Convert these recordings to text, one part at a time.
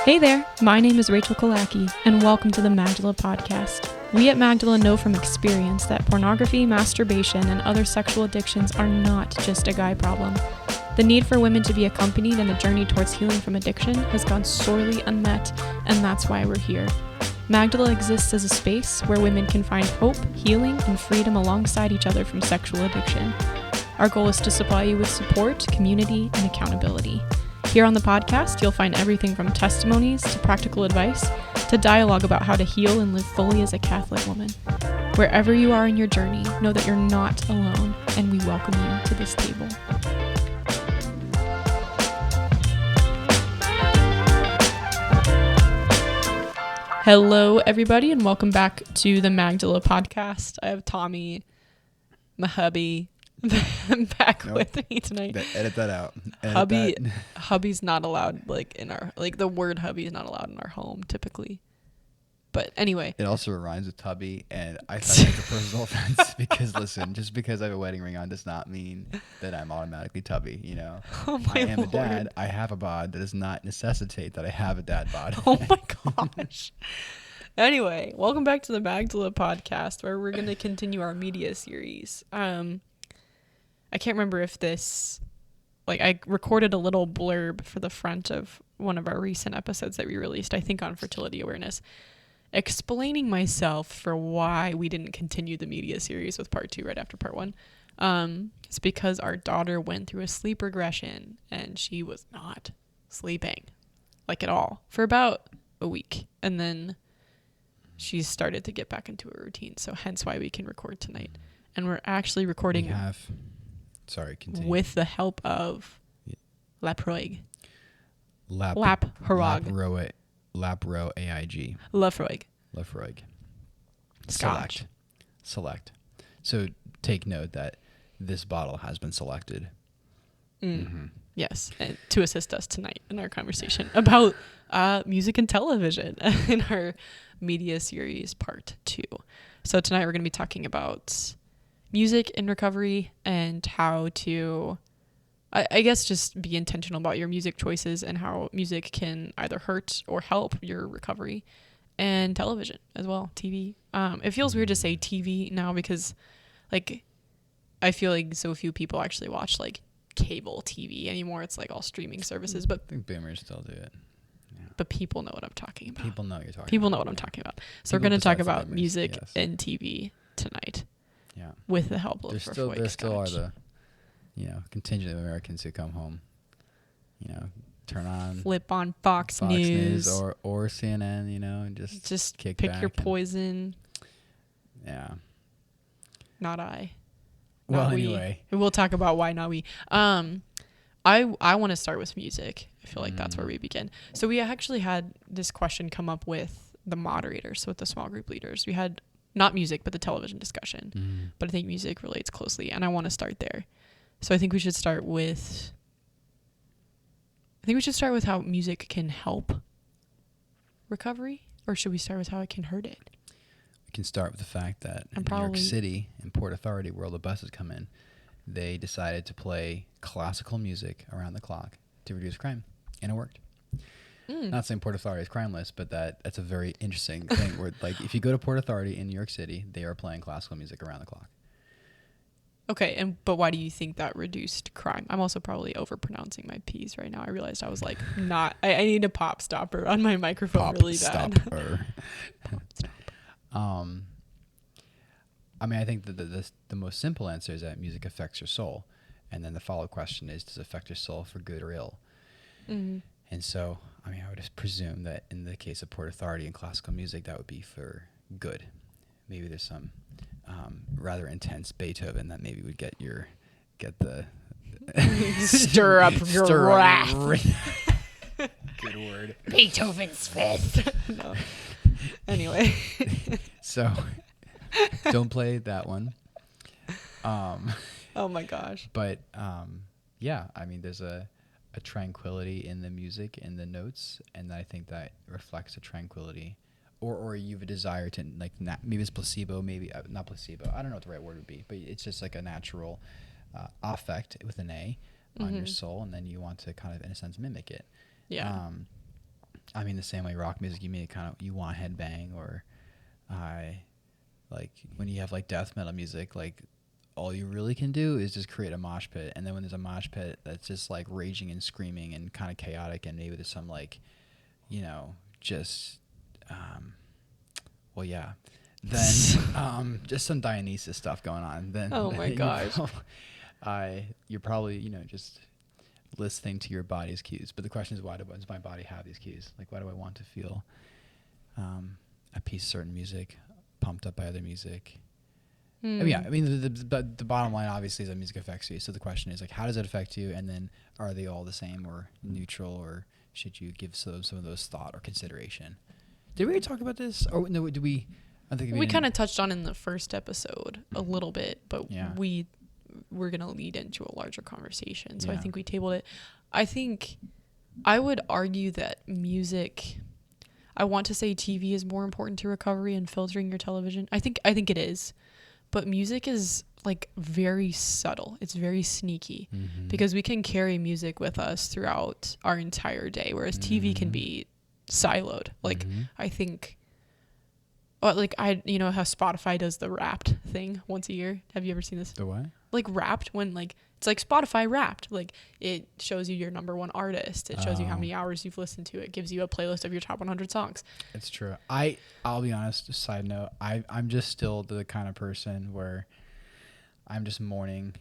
Hey there, my name is Rachael Killackey, and welcome to the Magdala podcast. We at Magdala know from experience that pornography, masturbation, and other sexual addictions are not just a guy problem. The need for women to be accompanied in the journey towards healing from addiction has gone sorely unmet, and that's why we're here. Magdala exists as a space where women can find hope, healing, and freedom alongside each other from sexual addiction. Our goal is to supply you with support, community, and accountability. Here on the podcast, you'll find everything from testimonies to practical advice to dialogue about how to heal and live fully as a Catholic woman. Wherever you are in your journey, know that you're not alone, and we welcome you to this table. Hello, everybody, and welcome back to the Magdala podcast. I have Tommy, my hubby, back with me tonight. Edit that out. Hubby's not allowed, the word hubby is not allowed in our home typically. But anyway. It also rhymes with tubby, and I find that a personal offense because, listen, just because I have a wedding ring on does not mean that I'm automatically tubby, you know? Oh my I am Lord. a dad. I have a bod. That does not necessitate that I have a dad bod. Oh my gosh. Anyway, welcome back to the Magdala podcast, where we're going to continue our media series. I can't remember if this, I recorded a little blurb for the front of one of our recent episodes that we released, I think on fertility awareness, explaining myself for why we didn't continue the media series with part 2 right after part 1. It's because our daughter went through a sleep regression and she was not sleeping at all for about a week. And then she started to get back into a routine. So hence why we can record tonight. And we're actually recording continue. With the help of Lapro AIG. Lafroig. Select. So take note that this bottle has been selected. Mm-hmm. Yes, and to assist us tonight in our conversation about music and television in our media series part 2. So tonight we're going to be talking about music in recovery and how to, I guess, just be intentional about your music choices and how music can either hurt or help your recovery, and television as well, TV. It feels weird to say TV now because I feel like so few people actually watch cable TV anymore. It's all streaming services, but I think boomers still do it. Yeah. But people know what I'm talking about. People know what you're talking about. People know what I'm talking about. So we're going to talk about music and TV tonight. Yeah. With the help of there still are the, contingent of Americans who come home, turn on, flip on Fox News or CNN, and just kick pick back your poison. Yeah. Not I. Well, not anyway, we'll talk about why not we. I want to start with music. I feel like that's where we begin. So we actually had this question come up with the moderators, so with the small group leaders. We had not music, but the television discussion. But I think music relates closely, and I want to start there. So I think we should start with how music can help recovery, or should we start with how it can hurt it? We can start with the fact that in New York City, in Port Authority, where all the buses come in, they decided to play classical music around the clock to reduce crime, and it worked. Not saying Port Authority is crimeless, but that's a very interesting thing where if you go to Port Authority in New York City, they are playing classical music around the clock. Okay, but why do you think that reduced crime? I'm also probably overpronouncing my P's right now. I realized I was not. I need a pop stopper on my microphone really bad. Pop stopper. I think that the most simple answer is that music affects your soul, and then the follow-up question is, does it affect your soul for good or ill? Mm-hmm. And so, I would just presume that in the case of Port Authority and classical music, that would be for good. Maybe there's some rather intense Beethoven that maybe would get the stir up your wrath. Good word. Beethoven's fifth. No. Anyway. So, don't play that one. Oh my gosh. But there's a tranquility in the music and the notes, and I think that reflects a tranquility, or you have a desire to maybe it's placebo, maybe not placebo. I don't know what the right word would be, but it's just a natural affect with an A on your soul, and then you want to kind of in a sense mimic it. Yeah. I mean, the same way rock music, you want headbang, or like when you have like death metal music, like all you really can do is just create a mosh pit. And then when there's a mosh pit that's just like raging and screaming and kind of chaotic, and maybe there's some like, just, then just some Dionysus stuff going on. Then oh my gosh, you're probably just listening to your body's cues. But the question is, why does my body have these cues? Like, why do I want to feel a piece of certain music pumped up by other music? I mean, the bottom line obviously is that music affects you. So the question is, like, how does it affect you? And then are they all the same or neutral, or should you give some of those thought or consideration? Did we already talk about this? Or no, did we? I think we kind of touched on in the first episode a little bit, but yeah. we're going to lead into a larger conversation. So yeah. I think we tabled it. I think I would argue that music, I want to say TV is more important to recovery and filtering your television. I think it is. But music is like very subtle. It's very sneaky because we can carry music with us throughout our entire day, whereas TV can be siloed. Like I think, how Spotify does the Wrapped thing once a year. Have you ever seen this? The what? Like Wrapped, when like it's like Spotify Wrapped. Like it shows you your number one artist. It shows you how many hours you've listened to it. Gives you a playlist of your top 100 songs. It's true. I'll be honest. Side note, I'm just still the kind of person where I'm just mourning,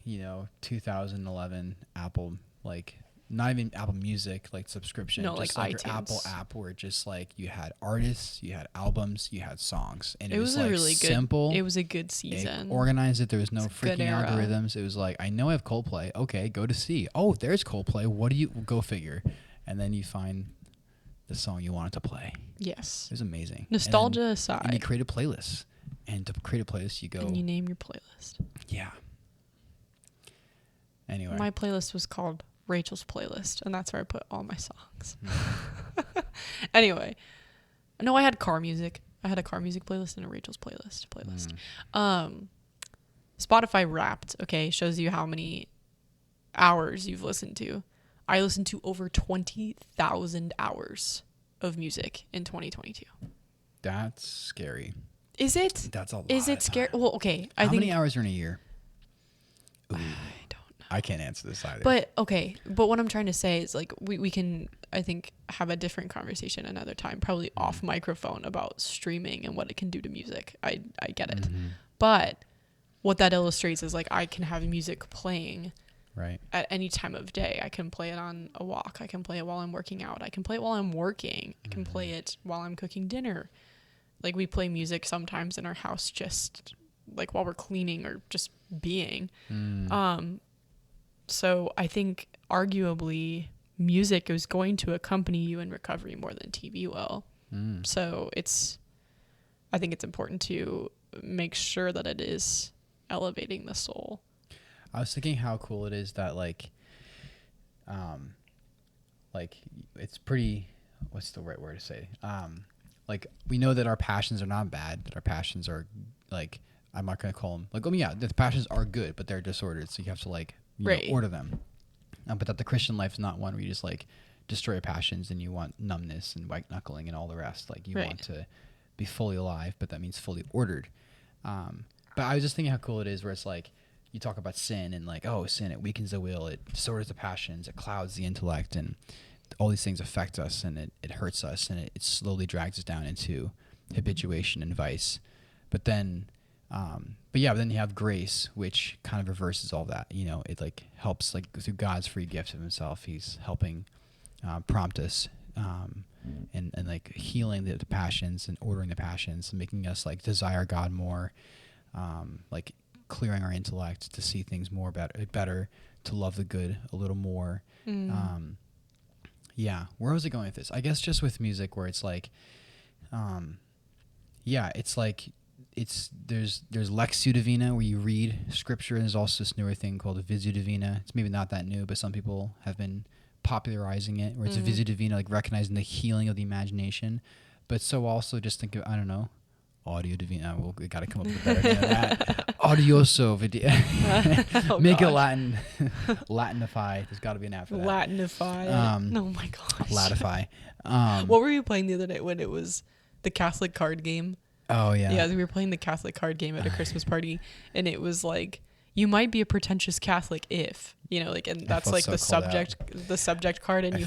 2011 Apple, like not even Apple Music, like subscription, no, just like your iTunes. Apple app, where just like you had artists, you had albums, you had songs, and it was a like really simple. It was a good season. It organized it. There was no freaking era. algorithms. It was like, I know I have Coldplay. Okay, go to C. Oh, there's Coldplay. What do you go figure? And then you find the song you wanted to play. Yes, it was amazing. Nostalgia aside, and you create a playlist, and to create a playlist, you go and you name your playlist. Yeah. Anyway, my playlist was called Rachel's Playlist, and that's where I put all my songs. Anyway, no, I had car music. I had a car music playlist and a Rachel's playlist. Spotify Wrapped, okay, shows you how many hours you've listened to. I listened to over 20,000 hours of music in 2022. That's scary. Is it? That's a lot. Is it scary? Well, okay. How many hours are in a year? Ooh. I don't know. I can't answer this either. But okay, but what I'm trying to say is like we can, I think, have a different conversation another time, probably off microphone, about streaming and what it can do to music. I get it. But what that illustrates is like I can have music playing right at any time of day. I can play it on a walk. I can play it while I'm working out. I can play it while I'm working. I can play it while I'm cooking dinner. Like we play music sometimes in our house just like while we're cleaning or just being. So I think arguably music is going to accompany you in recovery more than TV will. So I think it's important to make sure that it is elevating the soul. I was thinking how cool it is that like it's pretty, what's the right word to say? Like we know that our passions are not bad, that our passions are like, I'm not going to call them like, the passions are good, but they're disordered. So you have to like, order them. But that the Christian life is not one where you just like destroy your passions and you want numbness and white knuckling and all the rest. Like you want to be fully alive, but that means fully ordered. But I was just thinking how cool it is where it's like, you talk about sin and like, oh, sin, it weakens the will, it disorders the passions, it clouds the intellect, and all these things affect us, and it hurts us, and it slowly drags us down into habituation and vice. But then then you have grace, which kind of reverses all that. It like helps, like through God's free gift of himself, he's helping prompt us and like healing the passions and ordering the passions and making us like desire God more, like clearing our intellect to see things more better, to love the good a little more. Where was I going with this? I guess just with music, where it's like, it's like, there's Lectio Divina, where you read scripture, and there's also this newer thing called a Visio Divina. It's maybe not that new, but some people have been popularizing it, where it's a Visio Divina, like recognizing the healing of the imagination. But so also just think of, I don't know, Audio Divina. We got to come up with a better name than that. Audioso video. Make it Latin. Latinify. There's got to be an app for that. Latinify. Oh my gosh. Latify. What were you playing the other night when it was the Catholic card game? Oh yeah. Yeah, we were playing the Catholic card game at a Christmas party, and it was like, you might be a pretentious Catholic if, like, and that's like the subject card, and you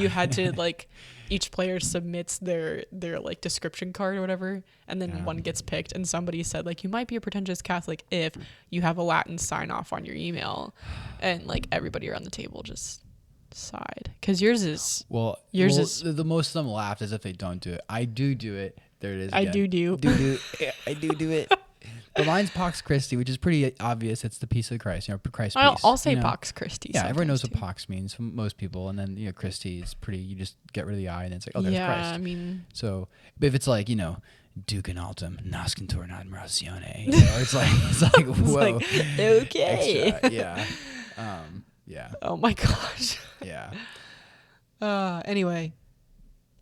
had to like, each player submits their like description card or whatever, and then one gets picked, and somebody said like, you might be a pretentious Catholic if you have a Latin sign off on your email, and like everybody around the table just sighed, because yours is the most of them laughed as if they don't do it. I do it. There it is. I again. do. I do it. But mine's Pax Christi, which is pretty obvious. It's the peace of Christ, Christ peace. I'll say Pax Christi. Yeah, everyone knows what Pax means for most people, and then Christi is pretty. You just get rid of the I, and it's like, oh, there's Christ. Yeah, I mean, so but if it's like Duke altum nascentur in admiratione, it's like whoa, like, okay, extra, yeah, yeah. Oh my gosh. Yeah. Anyway,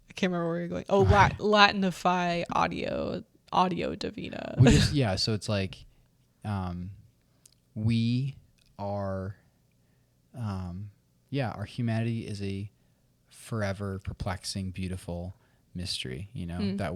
I can't remember where you're going. Oh, Latinify Audio Divina. So it's like, we are, our humanity is a forever perplexing, beautiful mystery, that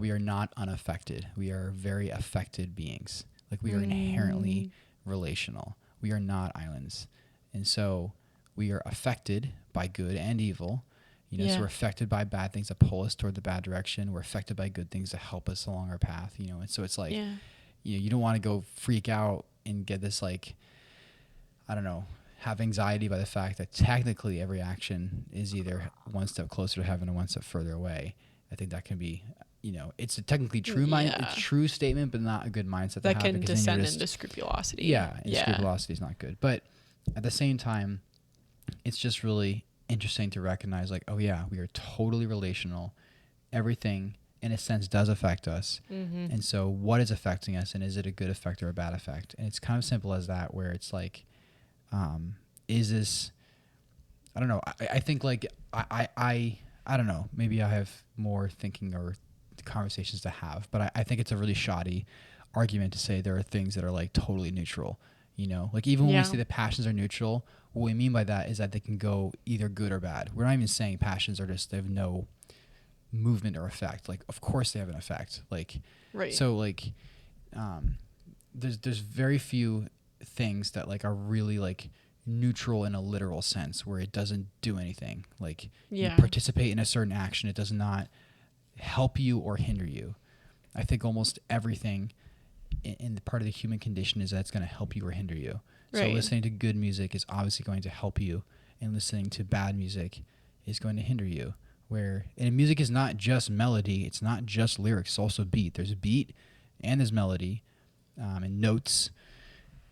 we are not unaffected. We are very affected beings. Like, we are inherently relational. We are not islands. And so we are affected by good and evil. So we're affected by bad things that pull us toward the bad direction. We're affected by good things that help us along our path, And so it's like, you don't want to go freak out and get this, like, I don't know, have anxiety by the fact that technically every action is either one step closer to heaven or one step further away. I think that can be, it's a technically true true statement, but not a good mindset that can descend into scrupulosity. Yeah, scrupulosity is not good. But at the same time, it's just really interesting to recognize, like, oh yeah, we are totally relational. Everything in a sense does affect us. And so what is affecting us, and is it a good effect or a bad effect? And it's kind of simple as that, where it's like, is this, I don't know, I think like I don't know, maybe I have more thinking or conversations to have, but I think it's a really shoddy argument to say there are things that are like totally neutral. Like even when we say that passions are neutral, what we mean by that is that they can go either good or bad. We're not even saying passions are just, they have no movement or effect. Like, of course they have an effect. Like, right. So like, there's very few things that like are really like neutral in a literal sense, where it doesn't do anything. Like, you participate in a certain action, it does not help you or hinder you. I think almost everything in the part of the human condition is that it's going to help you or hinder you. Right. So listening to good music is obviously going to help you, and listening to bad music is going to hinder you. And music is not just melody, it's not just lyrics, it's also beat. There's a beat, and there's melody, and notes,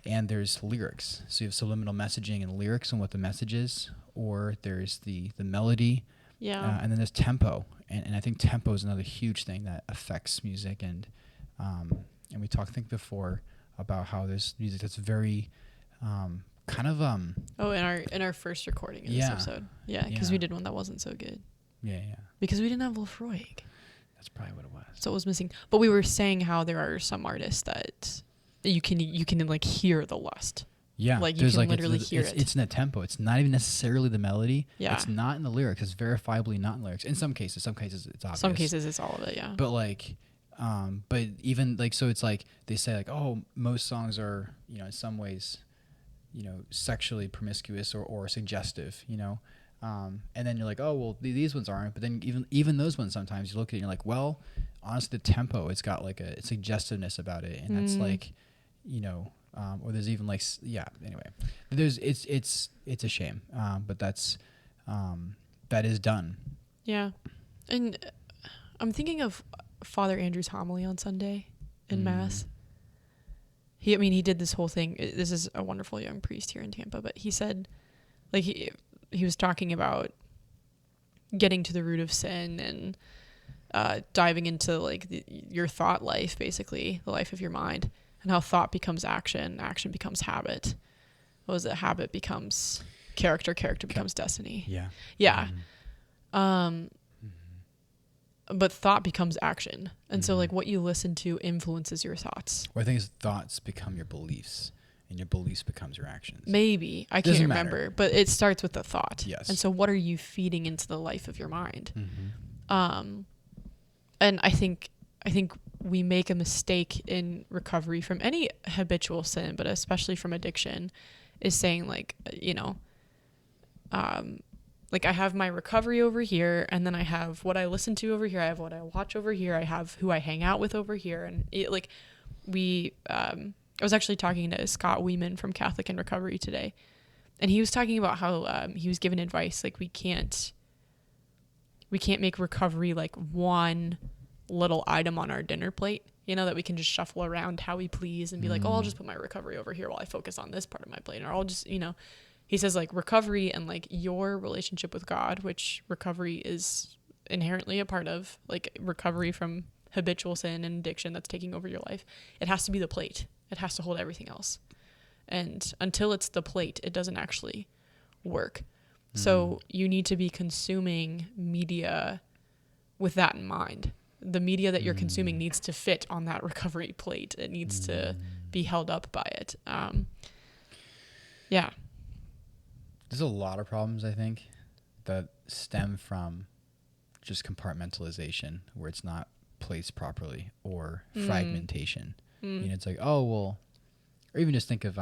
and there's lyrics. So you have subliminal messaging and lyrics and what the message is, or there's the melody, and then there's tempo. And I think tempo is another huge thing that affects music. And we talked, I think, before about how there's music that's very kind of in our first recording in this episode, because we did one that wasn't so good, because we didn't have Lefroy. That's probably what it was. So it was missing. But we were saying how there are some artists that you can like hear the lust. Yeah, like you can like literally hear it. It's in the tempo. It's not even necessarily the melody. Yeah, it's not in the lyrics. It's verifiably not in the lyrics. In some cases it's obvious. Some cases it's all of it. Yeah. But like, but even like, so it's like they say like, oh, most songs are, in some ways, sexually promiscuous or suggestive, and then you're like, oh well, these ones aren't. But then even those ones, sometimes you look at it and you're like, well, honestly, the tempo, it's got like a suggestiveness about it, and that's like, or there's even like, anyway, it's a shame, but that is done. Yeah. And I'm thinking of Father Andrew's homily on Sunday in Mass. He did this whole thing. This is a wonderful young priest here in Tampa, but he said, like, he was talking about getting to the root of sin and diving into like your thought life, basically the life of your mind, and how thought becomes action, action becomes habit. What was it? Habit becomes character, character becomes destiny. Yeah. Yeah. but thought becomes action. And so like what you listen to influences your thoughts. Or I think thoughts become your beliefs, and your beliefs becomes your actions. Maybe. I can't remember. But it starts with the thought. Yes. And so what are you feeding into the life of your mind? Mm-hmm. And I think we make a mistake in recovery from any habitual sin, but especially from addiction, is saying like, you know, like I have my recovery over here, and then I have what I listen to over here. I have what I watch over here. I have who I hang out with over here. And it, like I was actually talking to Scott Weeman from Catholic in Recovery today, and he was talking about how he was given advice like we can't make recovery like one little item on our dinner plate, you know, that we can just shuffle around how we please and be like, oh, I'll just put my recovery over here while I focus on this part of my plate, or I'll just, you know. He says like recovery and like your relationship with God, which recovery is inherently a part of, like recovery from habitual sin and addiction that's taking over your life. It has to be the plate. It has to hold everything else. And until it's the plate, it doesn't actually work. So you need to be consuming media with that in mind. The media that you're consuming needs to fit on that recovery plate. It needs to be held up by it. Yeah. There's a lot of problems, I think, that stem from just compartmentalization, where it's not placed properly, or fragmentation. You know, it's like, oh, well, or even just think of,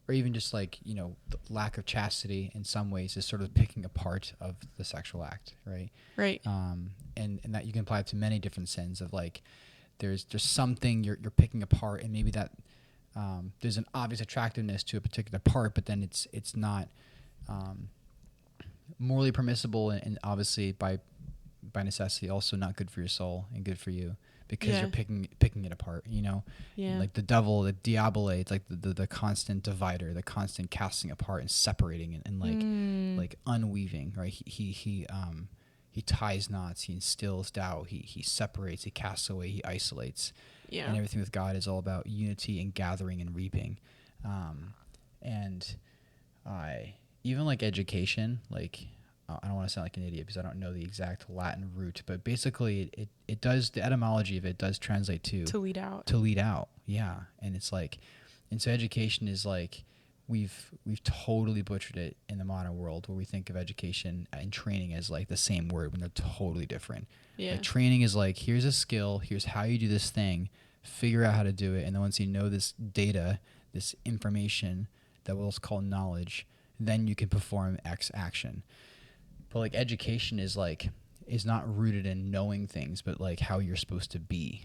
or even just like, you know, the lack of chastity in some ways is sort of picking apart of the sexual act, right? Right. And that you can apply it to many different sins of like, there's just something you're picking apart, and maybe that there's an obvious attractiveness to a particular part, but then it's not morally permissible, and obviously by necessity also not good for your soul and good for you, because you're picking it apart, you know. Like the devil, the diabole, it's like the constant divider, the constant casting apart and separating and like unweaving, right? He ties knots, he instills doubt, he separates, he casts away, he isolates. And everything with God is all about unity and gathering and reaping. And even like education, like I don't want to sound like an idiot because I don't know the exact Latin root, but basically it does, the etymology of it does translate to lead out. To lead out, yeah. And it's like, and so education is like, we've totally butchered it in the modern world, where we think of education and training as like the same word when they're totally different. Like training is like, here's a skill, here's how you do this thing, figure out how to do it, and then once you know this data, this information that we'll call knowledge, then you can perform X action. But like education is not rooted in knowing things, but like how you're supposed to be.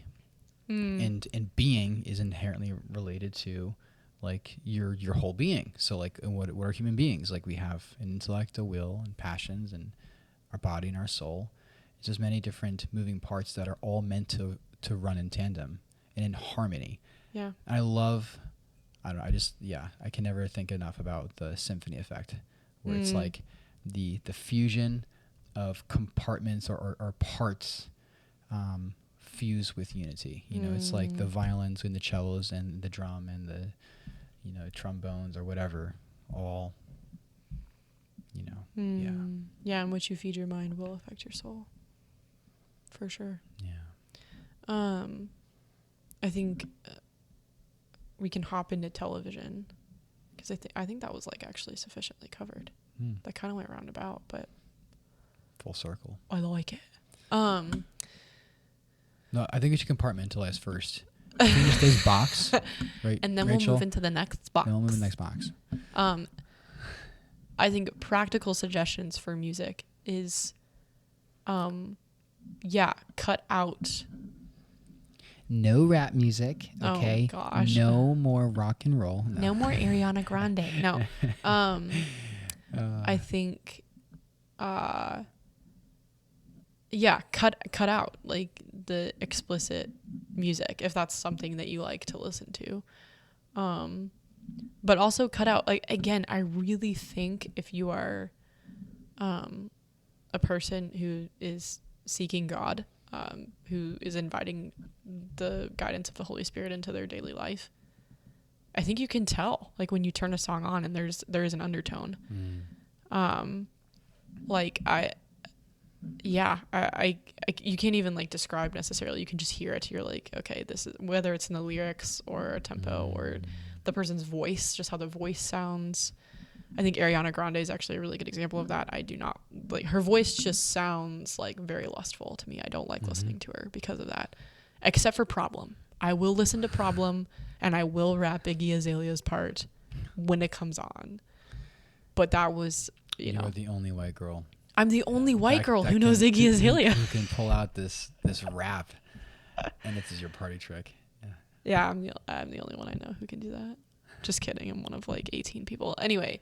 And being is inherently related to like your whole being. So like what are human beings? Like we have an intellect, a will, and passions, and our body and our soul. It's just many different moving parts that are all meant to run in tandem and in harmony. Yeah. And I can never think enough about the symphony effect, where it's like the fusion of compartments or parts fuse with unity. You know, it's like the violins and the cellos and the drum and the, you know, trombones or whatever, all, you know, Yeah, and what you feed your mind will affect your soul. For sure. Yeah. I think we can hop into television, because I think that was like actually sufficiently covered. That kind of went roundabout, but full circle. I like it. No, I think we should compartmentalize first. Finish this box, right? And then Rachel? we'll move into the next box. Then we'll move to the next box. I think practical suggestions for music is, cut out. No rap music, okay? Oh, gosh. No more rock and roll. No more Ariana Grande. No. I think, cut out like the explicit music, if that's something that you like to listen to. But also cut out, like, again, I really think if you are a person who is seeking God, who is inviting the guidance of the Holy Spirit into their daily life, I think you can tell, like, when you turn a song on and there is an undertone. Like yeah, I you can't even like describe necessarily. You can just hear it. You're like, okay, this is, whether it's in the lyrics or a tempo or the person's voice, just how the voice sounds. I think Ariana Grande is actually a really good example of that. I do not like her voice; just sounds like very lustful to me. I don't like listening to her because of that, except for Problem. I will listen to Problem and I will rap Iggy Azalea's part when it comes on. But that was, you know, You're the only white girl. I'm the only white girl who knows Iggy Azalea. Who can pull out this rap, and this is your party trick. Yeah, I'm the only one I know who can do that. Just kidding. I'm one of like 18 people. Anyway,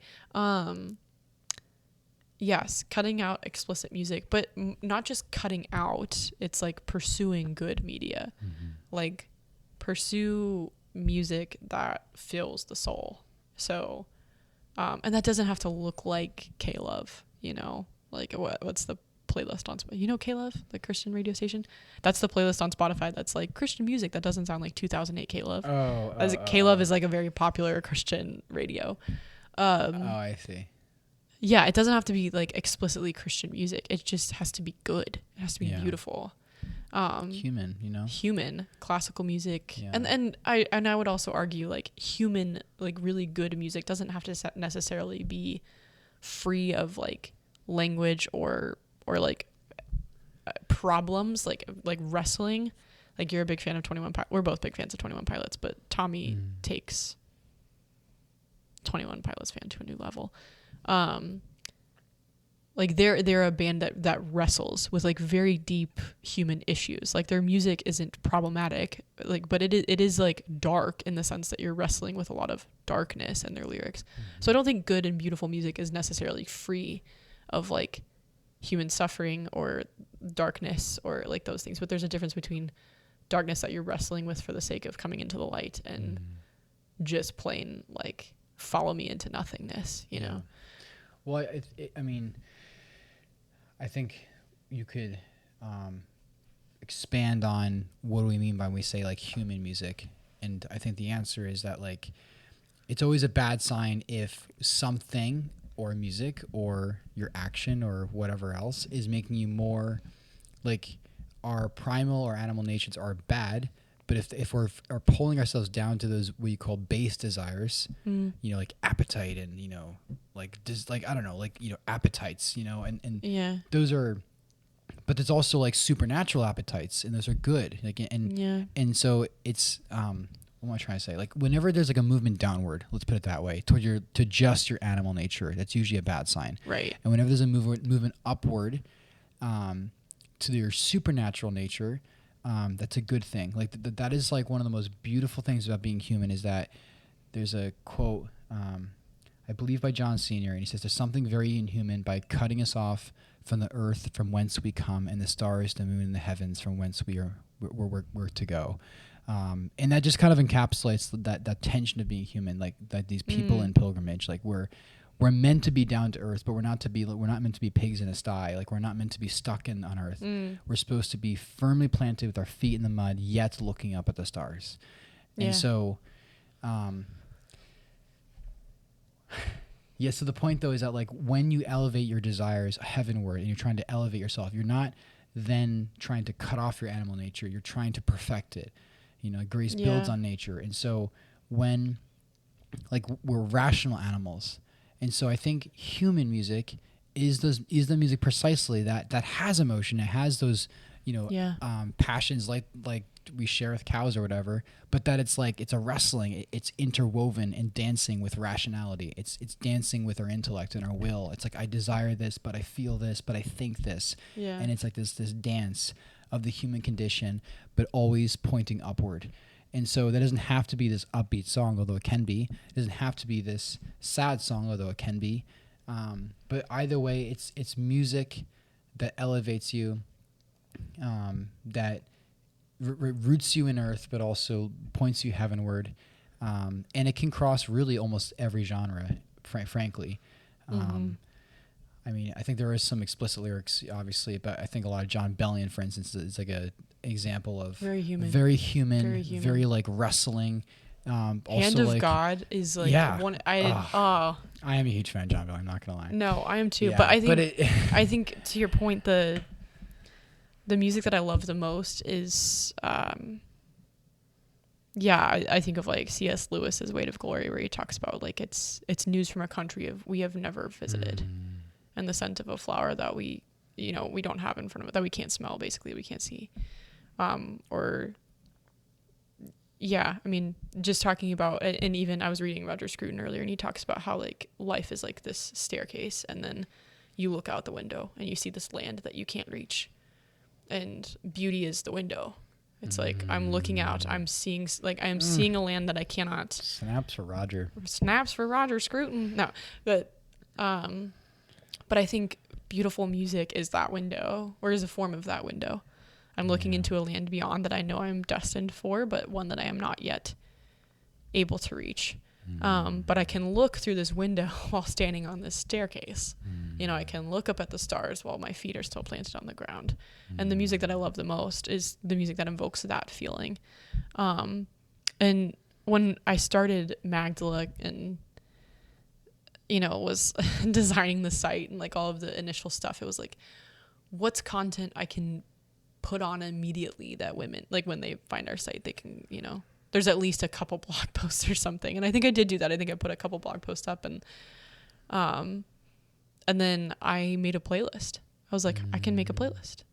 yes, cutting out explicit music, but not just cutting out. It's like pursuing good media. Like pursue music that fills the soul. So, and that doesn't have to look like K-Love, you know, like what's the playlist on, you know, K-Love, the Christian radio station? That's the playlist on Spotify that's like Christian music that doesn't sound like 2008 K-Love. K-Love is like a very popular Christian radio. I see. Yeah, it doesn't have to be like explicitly Christian music. It just has to be good. It has to be beautiful. Human, you know? Human, classical music. Yeah. And I would also argue like human, like really good music doesn't have to necessarily be free of like language or like problems, like wrestling. Like you're a big fan of 21 Pilots. We're both big fans of 21 Pilots, but Tommy takes 21 Pilots fan to a new level. Like they're a band that wrestles with like very deep human issues. Like their music isn't problematic, like, but it is like dark in the sense that you're wrestling with a lot of darkness in their lyrics. So I don't think good and beautiful music is necessarily free of like human suffering or darkness or like those things. But there's a difference between darkness that you're wrestling with for the sake of coming into the light and just plain like follow me into nothingness, you know? Well, I mean, I think you could expand on what do we mean by when we say like human music. And I think the answer is that like it's always a bad sign if something or music or your action or whatever else is making you more like our primal or animal natures are bad. But if we're pulling ourselves down to those what you call base desires, you know, like appetite and, you know, like I don't know, like, you know, appetites, you know, and those are, but there's also like supernatural appetites and those are good. Like, and so it's, what am I trying to say? Like whenever there's like a movement downward, let's put it that way, to just your animal nature, that's usually a bad sign. Right. And whenever there's a movement upward, to your supernatural nature, that's a good thing. Like that is like one of the most beautiful things about being human is that there's a quote, I believe by John Senior, and he says, "There's something very inhuman by cutting us off from the earth from whence we come, and the stars, the moon, and the heavens from whence we're to go." And that just kind of encapsulates that tension of being human, like that these people in pilgrimage, like we're meant to be down to earth, but we're not meant to be pigs in a sty. Like we're not meant to be stuck on earth. We're supposed to be firmly planted with our feet in the mud, yet looking up at the stars. And so, so the point though is that like when you elevate your desires heavenward and you're trying to elevate yourself, you're not then trying to cut off your animal nature. You're trying to perfect it. You know, grace builds on nature. And so when like we're rational animals, and so I think human music is the music precisely that has emotion. It has those, you know, passions like we share with cows or whatever, but that it's like it's a wrestling. It's interwoven and dancing with rationality. It's dancing with our intellect and our will. It's like I desire this, but I feel this, but I think this. Yeah. And it's like this dance of the human condition, but always pointing upward. And so that doesn't have to be this upbeat song, although it can be. It doesn't have to be this sad song, although it can be. But either way, it's music that elevates you, that roots you in earth, but also points you heavenward. And it can cross really almost every genre, frankly. I mean, I think there is some explicit lyrics, obviously, but I think a lot of John Bellion, for instance, is like a example of very human, very like wrestling. Hand of God is like one. I am a huge fan of John Bellion, I'm not gonna lie. No, I am too. Yeah, but I think to your point, the music that I love the most is I think of like C.S. Lewis's Weight of Glory, where he talks about like it's news from a country we have never visited, and the scent of a flower that we don't have in front of it, that we can't smell, basically we can't see, just talking about, and even I was reading Roger Scruton earlier, and he talks about how like life is like this staircase, and then you look out the window and you see this land that you can't reach, and beauty is the window. It's like I'm looking out, I'm seeing seeing a land that I cannot. Snaps for Roger Scruton. No, but I think beautiful music is that window, or is a form of that window. I'm looking into a land beyond that I know I'm destined for, but one that I am not yet able to reach. But I can look through this window while standing on this staircase. I can look up at the stars while my feet are still planted on the ground. And the music that I love the most is the music that invokes that feeling. And when I started Magdala and, was designing the site and like all of the initial stuff, it was like, what's content I can put on immediately that women, like when they find our site, they can, there's at least a couple blog posts or something. And I think I did do that. I think I put a couple blog posts up, and then I made a playlist. I was like, I can make a playlist.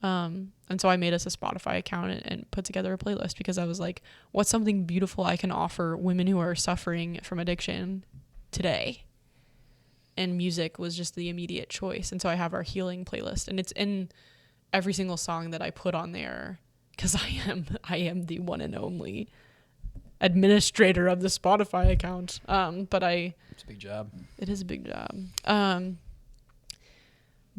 And so I made us a Spotify account and put together a playlist, because I was like, what's something beautiful I can offer women who are suffering from addiction today? And music was just the immediate choice. And so I have our healing playlist, and it's in every single song that I put on there, because I am the one and only administrator of the Spotify account. It's a big job. It is a big job.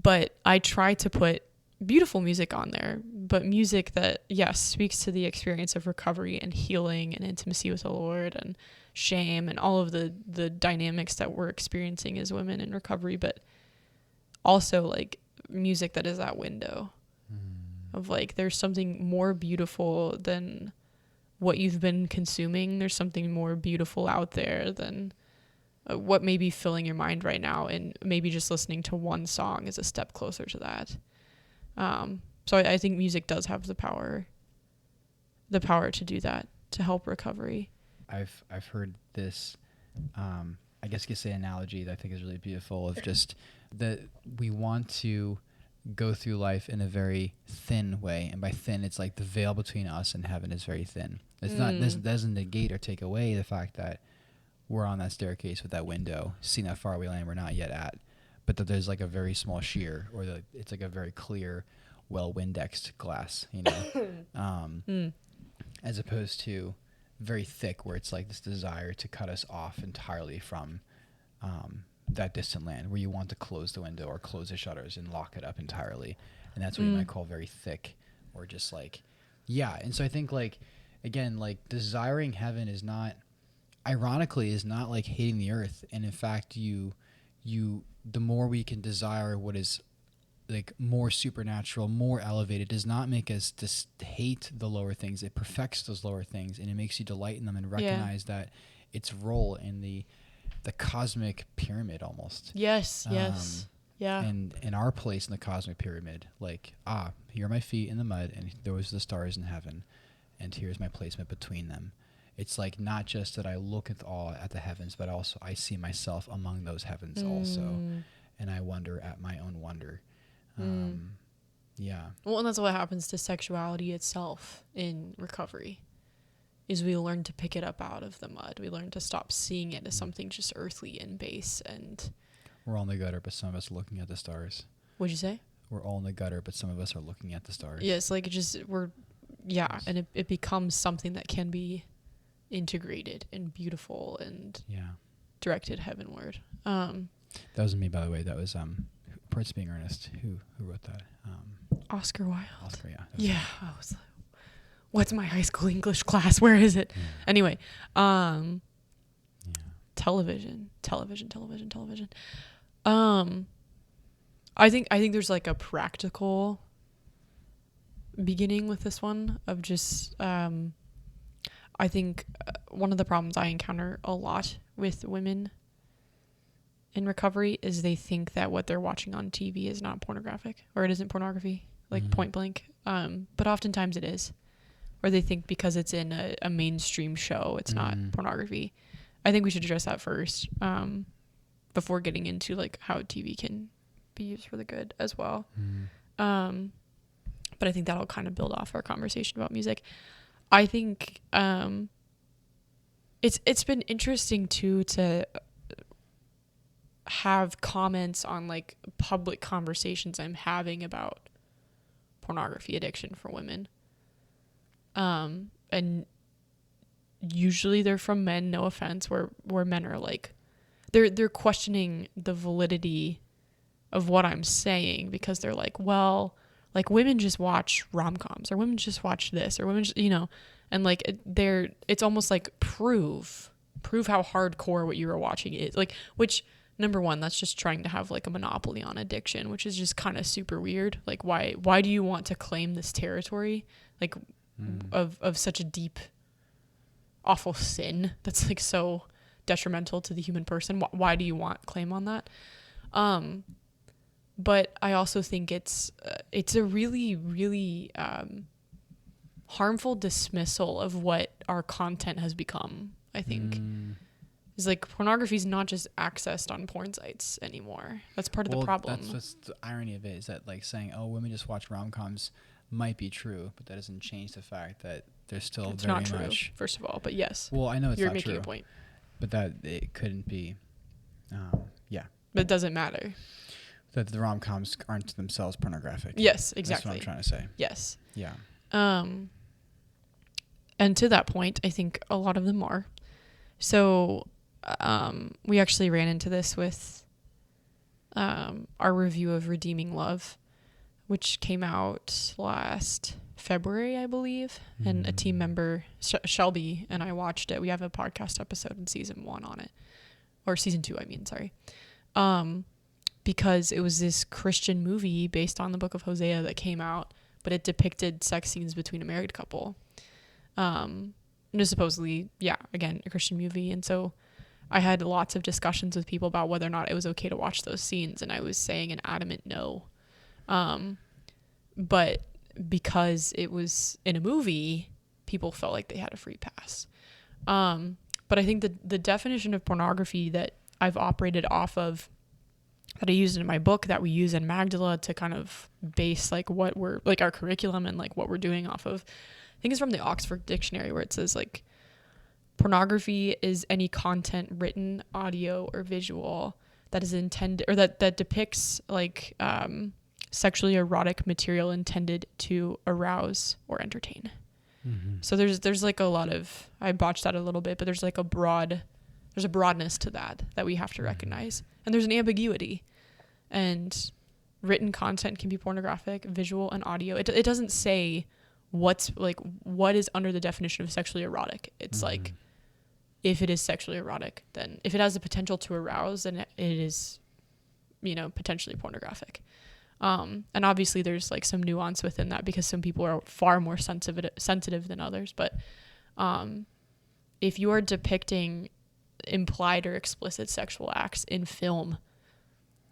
But I try to put beautiful music on there, but music that, yes, speaks to the experience of recovery and healing and intimacy with the Lord and shame and all of the dynamics that we're experiencing as women in recovery, but also like music that is that window of like, there's something more beautiful than what you've been consuming. There's something more beautiful out there than what may be filling your mind right now, and maybe just listening to one song is a step closer to that. So I think music does have the power to do that, to help recovery. I've heard this, I guess you could say analogy that I think is really beautiful, of just that we want to go through life in a very thin way, and by thin it's like the veil between us and heaven is very thin. It's not, this doesn't negate or take away the fact that we're on that staircase with that window, seeing how far we land we're not yet at, but that there's like a very small sheer, or it's like a very clear, well Windexed glass, as opposed to very thick, where it's like this desire to cut us off entirely from that distant land, where you want to close the window or close the shutters and lock it up entirely. And that's what you might call very thick, or just like, yeah. And so I think, like, again, like desiring heaven is not, ironically, is not like hating the earth. And in fact, the more we can desire what is like more supernatural, more elevated, does not make us just hate the lower things. It perfects those lower things, and it makes you delight in them and recognize that its role in the cosmic pyramid almost. Yes. Yeah. And in our place in the cosmic pyramid, like, here are my feet in the mud, and those are the stars in heaven, and here's my placement between them. It's like not just that I look at the heavens, but also I see myself among those heavens also, and I wonder at my own wonder. Yeah. Well, and that's what happens to sexuality itself in recovery, is we learn to pick it up out of the mud. We learn to stop seeing it as something just earthly and base. And we're all in the gutter, but some of us are looking at the stars. What'd you say? We're all in the gutter, but some of us are looking at the stars. Yes, like and it becomes something that can be integrated and beautiful and directed heavenward. That wasn't me, by the way. That was Prince Being Earnest who wrote that. Oscar Wilde. Oscar, yeah. Yeah, I was like, what's my high school English class? Where is it? Anyway, television. I think there's like a practical beginning with this one of just, I think one of the problems I encounter a lot with women in recovery is they think that what they're watching on TV is not pornographic, or it isn't pornography, like point blank. But oftentimes it is. Or they think because it's in a mainstream show, it's not pornography. I think we should address that first, before getting into like how TV can be used for the good as well. But I think that'll kind of build off our conversation about music. I think it's been interesting too to have comments on like public conversations I'm having about pornography addiction for women. And usually they're from men, no offense, where men are like, they're questioning the validity of what I'm saying, because they're like, well, like women just watch rom-coms, or women just watch this, or women just, and like it's almost like prove how hardcore what you were watching is, like, which, number one, that's just trying to have like a monopoly on addiction, which is just kind of super weird. Like, why do you want to claim this territory, like, of such a deep, awful sin that's like so detrimental to the human person? Why do you want claim on that? But I also think it's a really, really harmful dismissal of what our content has become. I think is like pornography is not just accessed on porn sites anymore. That's part of the problem. That's the irony of it, is that like saying, oh, women just watch rom-coms might be true, but that doesn't change the fact that there's still it's very not true, much. First of all, but yes. Well, I know it's you're not making true, a point, but that it couldn't be. But it doesn't matter. That the rom-coms aren't themselves pornographic. Yes, exactly. That's what I'm trying to say. Yes. Yeah. And to that point, I think a lot of them are. So, we actually ran into this with our review of Redeeming Love, which came out last February, I believe. And a team member, Shelby, and I watched it. We have a podcast episode in season 1 on it. Or season 2, I mean, sorry. Because it was this Christian movie based on the book of Hosea that came out, but it depicted sex scenes between a married couple. And it was supposedly, again, a Christian movie. And so I had lots of discussions with people about whether or not it was okay to watch those scenes. And I was saying an adamant no. But because it was in a movie, people felt like they had a free pass. But I think the definition of pornography that I've operated off of, that I used in my book, that we use in Magdala to kind of base like what we're, like our curriculum and like what we're doing off of, I think it's from the Oxford Dictionary, where it says like pornography is any content, written, audio, or visual, that is intended, or that depicts like sexually erotic material intended to arouse or entertain. So there's like a lot of, I botched that a little bit, but there's like a broadness to that we have to recognize. And there's an ambiguity. And written content can be pornographic, visual and audio. It doesn't say what is under the definition of sexually erotic. It's like, if it is sexually erotic, then if it has the potential to arouse, then it is, potentially pornographic. And obviously there's like some nuance within that, because some people are far more sensitive than others. But if you are depicting implied or explicit sexual acts in film,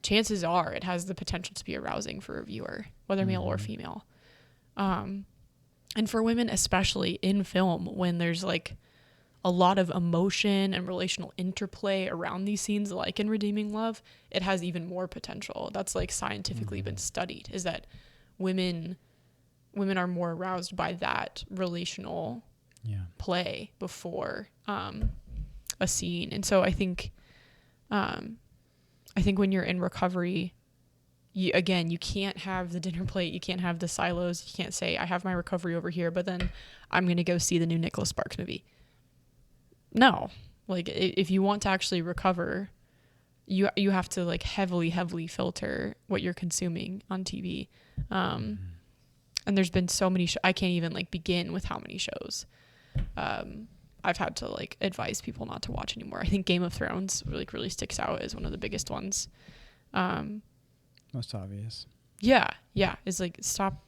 chances are it has the potential to be arousing for a viewer, whether male or female. And for women, especially in film, when there's like a lot of emotion and relational interplay around these scenes, like in Redeeming Love, it has even more potential. That's like scientifically been studied, is that women are more aroused by that relational play before a scene. And so I think when you're in recovery, you can't have the dinner plate, you can't have the silos, you can't say, I have my recovery over here, but then I'm going to go see the new Nicholas Sparks movie. No, like if you want to actually recover, you have to like heavily filter what you're consuming on TV. And there's been so many, I can't even like begin with how many shows I've had to like advise people not to watch anymore. I think Game of Thrones really sticks out as one of the biggest ones. Most obvious. Yeah. It's like, stop.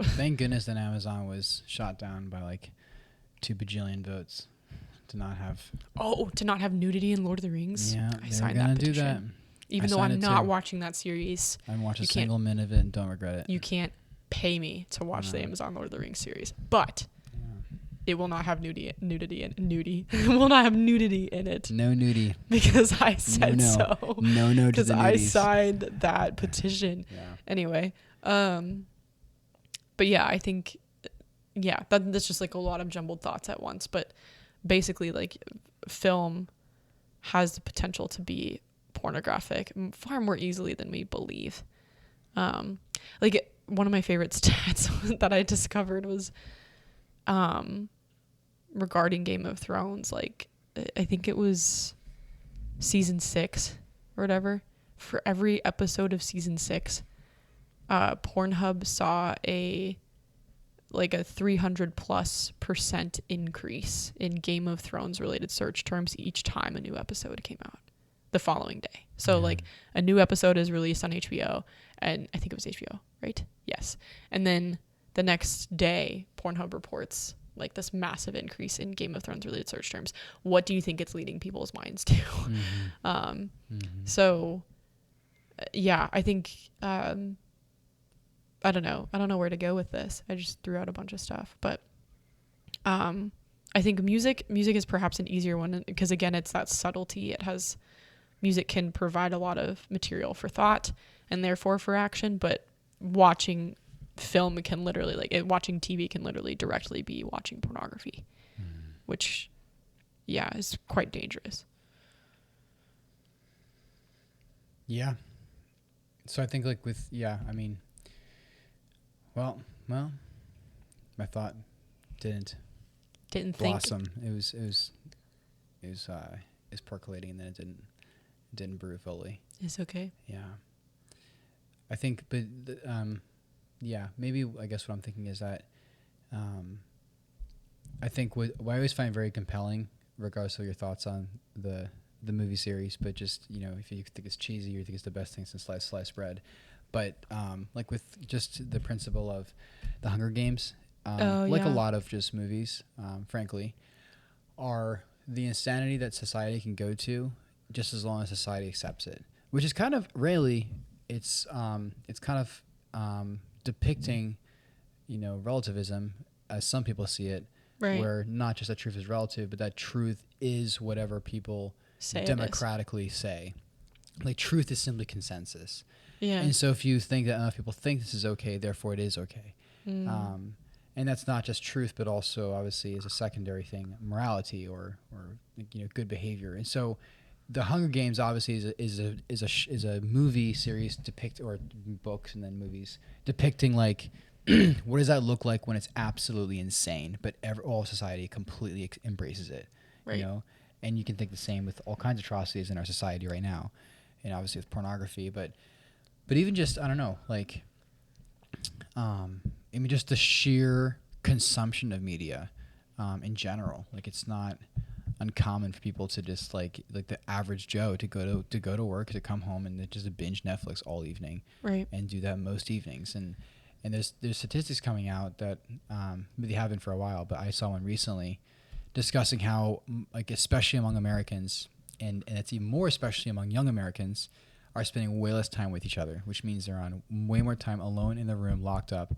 Thank goodness that Amazon was shot down by like 2 bajillion votes to not have. Oh, to not have nudity in Lord of the Rings. Yeah, I they're signed gonna that do petition. that. Even though I'm not watching that series. I haven't watched a single minute of it and don't regret it. You can't pay me to watch the Amazon Lord of the Rings series. But it will not have nudity in it will not have nudity in it. No nudity. Because I said so. No because I signed that petition. Yeah. Anyway, but yeah, I think that's just like a lot of jumbled thoughts at once. But basically, like, film has the potential to be pornographic far more easily than we believe. Like, one of my favorite stats that I discovered was regarding Game of Thrones. Like, I think it was season 6 or whatever. For every episode of season 6, Pornhub saw a 300+% increase in Game of Thrones related search terms each time a new episode came out the following day. So like, a new episode is released on HBO, and I think it was HBO, right? Yes. And then the next day, Pornhub reports like this massive increase in Game of Thrones related search terms. What do you think it's leading people's minds to? So yeah, I think, I don't know where to go with this. I just threw out a bunch of stuff, but I think music is perhaps an easier one, because again, it's that subtlety. Music can provide a lot of material for thought and therefore for action, but watching film can literally, watching TV can literally directly be watching pornography, which is quite dangerous. Yeah. So I think I mean, well, my thought didn't blossom. Think. It was percolating, and then it didn't brew fully. It's okay. Yeah. I think, but maybe I guess what I'm thinking is that I think what I always find very compelling, regardless of your thoughts on the movie series, but just, if you think it's cheesy or you think it's the best thing since sliced bread, but like with just the principle of the Hunger Games, a lot of just movies, frankly, are the insanity that society can go to just as long as society accepts it, which is kind of rarely, it's kind of depicting, relativism as some people see it, right, where not just that truth is relative, but that truth is whatever people democratically say. Like, truth is simply consensus. Yeah. And so if you think that enough people think this is okay, therefore it is okay. And that's not just truth, but also obviously as a secondary thing, morality or good behavior. And so the Hunger Games obviously is a movie series or books and then movies depicting, like, what does that look like when it's absolutely insane, but all of society completely embraces it, right. And you can think the same with all kinds of atrocities in our society right now, and obviously with pornography, but even just, I don't know, like, I mean, just the sheer consumption of media in general. Like, it's not uncommon for people to just like the average Joe to go to work, to come home and just binge Netflix all evening, right? And do that most evenings. And there's statistics coming out that they have been for a while, but I saw one recently discussing how, like, especially among Americans, and it's even more especially among young Americans, are spending way less time with each other, which means they're on way more time alone in the room, locked up,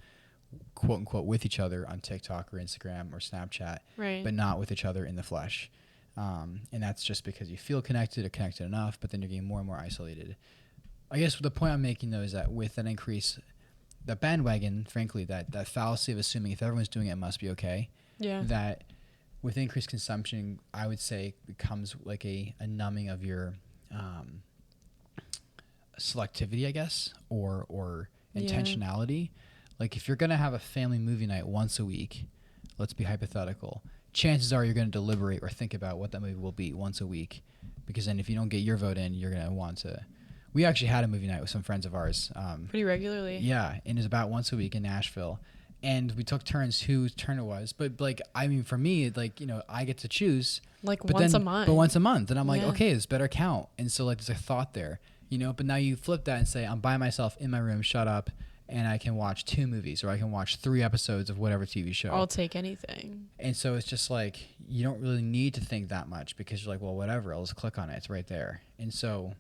quote unquote, with each other on TikTok or Instagram or Snapchat, right, but not with each other in the flesh. And that's just because you feel connected or connected enough, but then you're getting more and more isolated. I guess the point I'm making, though, is that with an increase, the bandwagon, frankly, that fallacy of assuming if everyone's doing it, it must be okay. Yeah. That with increased consumption, I would say becomes like a numbing of your selectivity, I guess, or intentionality. Like, if you're going to have a family movie night once a week, let's be hypothetical, chances are you're going to deliberate or think about what that movie will be once a week, because then if you don't get your vote in, you're going to want to. We actually had a movie night with some friends of ours. Pretty regularly. Yeah, and it was about once a week in Nashville. And we took turns whose turn it was. But, like, I mean, for me, like, I get to choose. Like, once a month. But once a month. And I'm like, okay, this better count. And so, like, there's a thought there, But now you flip that and say, I'm by myself in my room, shut up, and I can watch 2 movies, or I can watch 3 episodes of whatever TV show. I'll take anything. And so it's just like, you don't really need to think that much, because you're like, well, whatever, I'll just click on it. It's right there. And so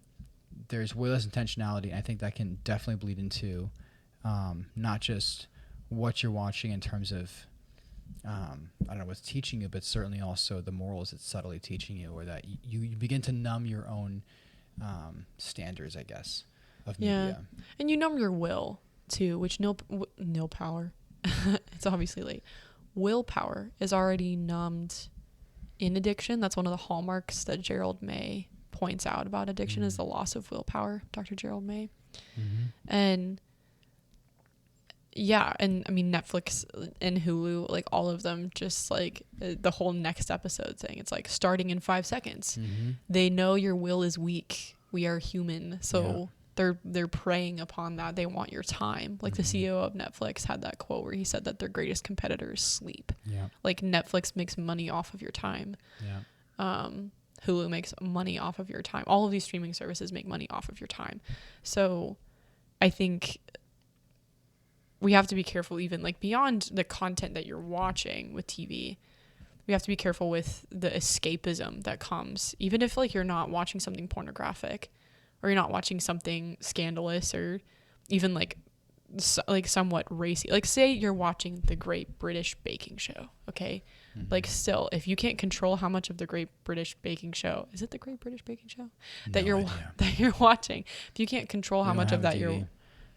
there's way less intentionality. And I think that can definitely bleed into not just what you're watching in terms of, I don't know what's teaching you, but certainly also the morals it's subtly teaching you, or that you begin to numb your own standards, I guess, of media. And you numb your will too, which nil power. It's obviously late. Willpower is already numbed in addiction. That's one of the hallmarks that Gerald May points out about addiction is the loss of willpower, Dr. Gerald May. And yeah, and I mean Netflix and Hulu, like all of them, just like the whole next episode saying it's like starting in 5 seconds. They know your will is weak. We are human, so they're preying upon that. They want your time. Like the CEO of Netflix had that quote where he said that their greatest competitor is sleep. Like Netflix makes money off of your time. Hulu makes money off of your time. All of these streaming services make money off of your time. So I think we have to be careful, even like beyond the content that you're watching with TV. We have to be careful with the escapism that comes, even if like you're not watching something pornographic, or you're not watching something scandalous, or even like somewhat racy. Like say you're watching The Great British Baking Show, okay? Like still, if you can't control how much of The Great British Baking Show, is it The Great British Baking Show? That you're watching. If you can't control how much of that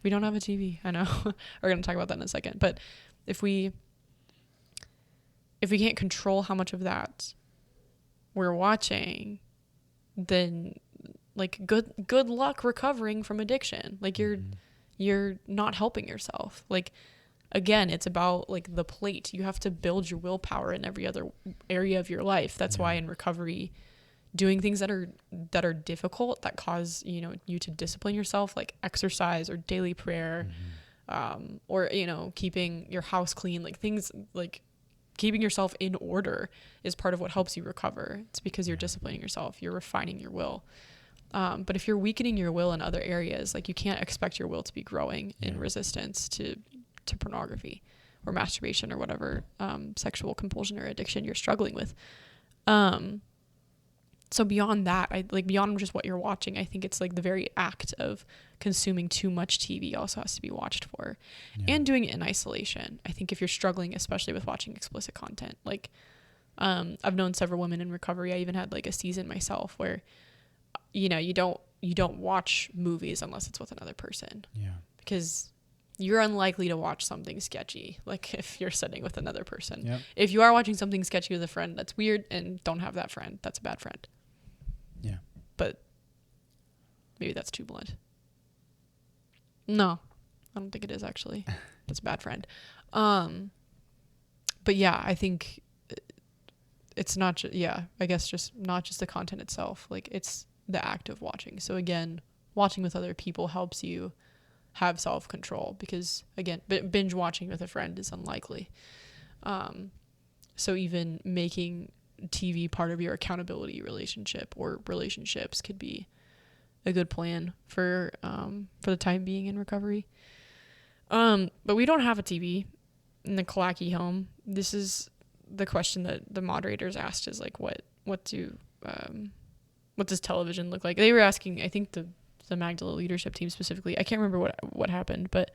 we don't have a TV. I know. We're going to talk about that in a second. But if we can't control how much of that we're watching, then like good luck recovering from addiction. Like you're not helping yourself. Like again, it's about like the plate. You have to build your willpower in every other area of your life. That's why in recovery, doing things that are difficult, that cause you to discipline yourself, like exercise or daily prayer, or keeping your house clean, like things like keeping yourself in order is part of what helps you recover. It's because you're disciplining yourself, you're refining your will. But if you're weakening your will in other areas, like you can't expect your will to be growing in resistance to pornography or masturbation or whatever sexual compulsion or addiction you're struggling with. So beyond that, beyond just what you're watching, I think it's like the very act of consuming too much TV also has to be watched for, and doing it in isolation. I think if you're struggling, especially with watching explicit content, like I've known several women in recovery. I even had like a season myself where you don't watch movies unless it's with another person, because you're unlikely to watch something sketchy like if you're sitting with another person. If you are watching something sketchy with a friend, that's weird, and don't have that friend. That's a bad friend. But maybe that's too blunt. No, I don't think it is actually. That's a bad friend. But yeah, I think it's not I guess just not just the content itself. Like it's the act of watching. So again, watching with other people helps you have self-control, because again, binge watching with a friend is unlikely. So even making TV part of your accountability relationship or relationships could be a good plan for the time being in recovery. But we don't have a TV in the Killackey home. This is the question that the moderators asked, is like, what does television look like? They were asking, I think the Magdala leadership team specifically. I can't remember what happened, or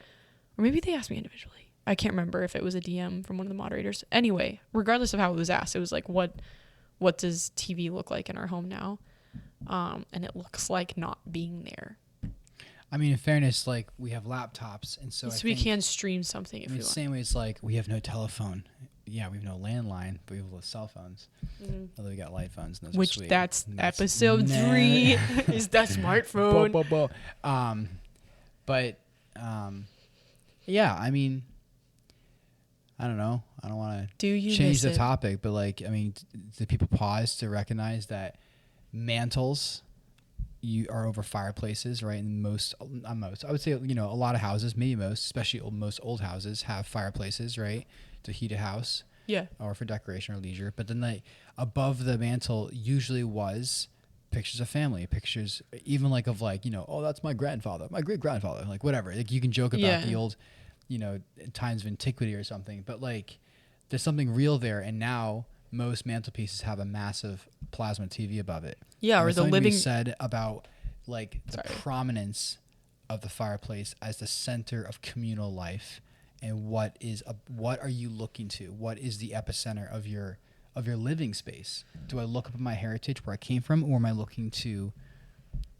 maybe they asked me individually. I can't remember if it was a DM from one of the moderators. Anyway, regardless of how it was asked, it was like, what does TV look like in our home now? And it looks like not being there. I mean, in fairness, like we have laptops, and so we can stream something if you want. The same way it's like we have no telephone. Yeah, we have no landline, but we have cell phones. Although we got light phones, and those are sweet. That's episode 3 is the smartphone. Yeah, I mean, I don't know. I don't want to change the topic, but like, I mean, do people pause to recognize that mantles are over fireplaces, right? And most, I would say, a lot of houses, maybe most, especially most old houses, have fireplaces, right, to heat a house, or for decoration or leisure. But then, like, above the mantle usually was pictures of family, pictures even like of like, oh, that's my grandfather, my great grandfather, like whatever. Like you can joke about the old, times of antiquity or something, but like there's something real there. And now most mantelpieces have a massive plasma TV above it. Yeah, or the living said about like the prominence of the fireplace as the center of communal life, and what are you looking to? What is the epicenter of your living space? Do I look up at my heritage, where I came from, or am I looking to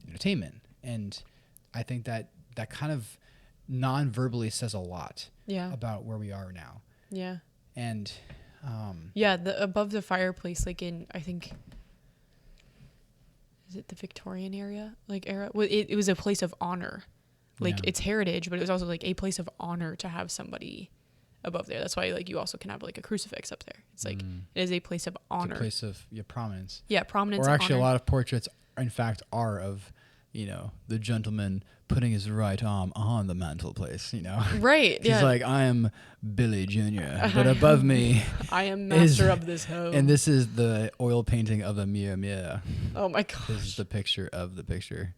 entertainment? And I think that kind of non-verbally says a lot about where we are now. Yeah. And the above the fireplace, like in, I think, is it the Victorian era? Well, it was a place of honor. Like it's heritage, but it was also like a place of honor to have somebody above there. That's why like you also can have like a crucifix up there. It's like it is a place of honor. It's a place of prominence. Yeah, prominence. Or actually, honor. a lot of portraits, in fact, are of the gentleman putting his right arm on the mantelpiece. Right. He's like, I am Billy Jr., but above me, I am master of this home. And this is the oil painting of the mirror. Oh my gosh. This is the picture of the picture,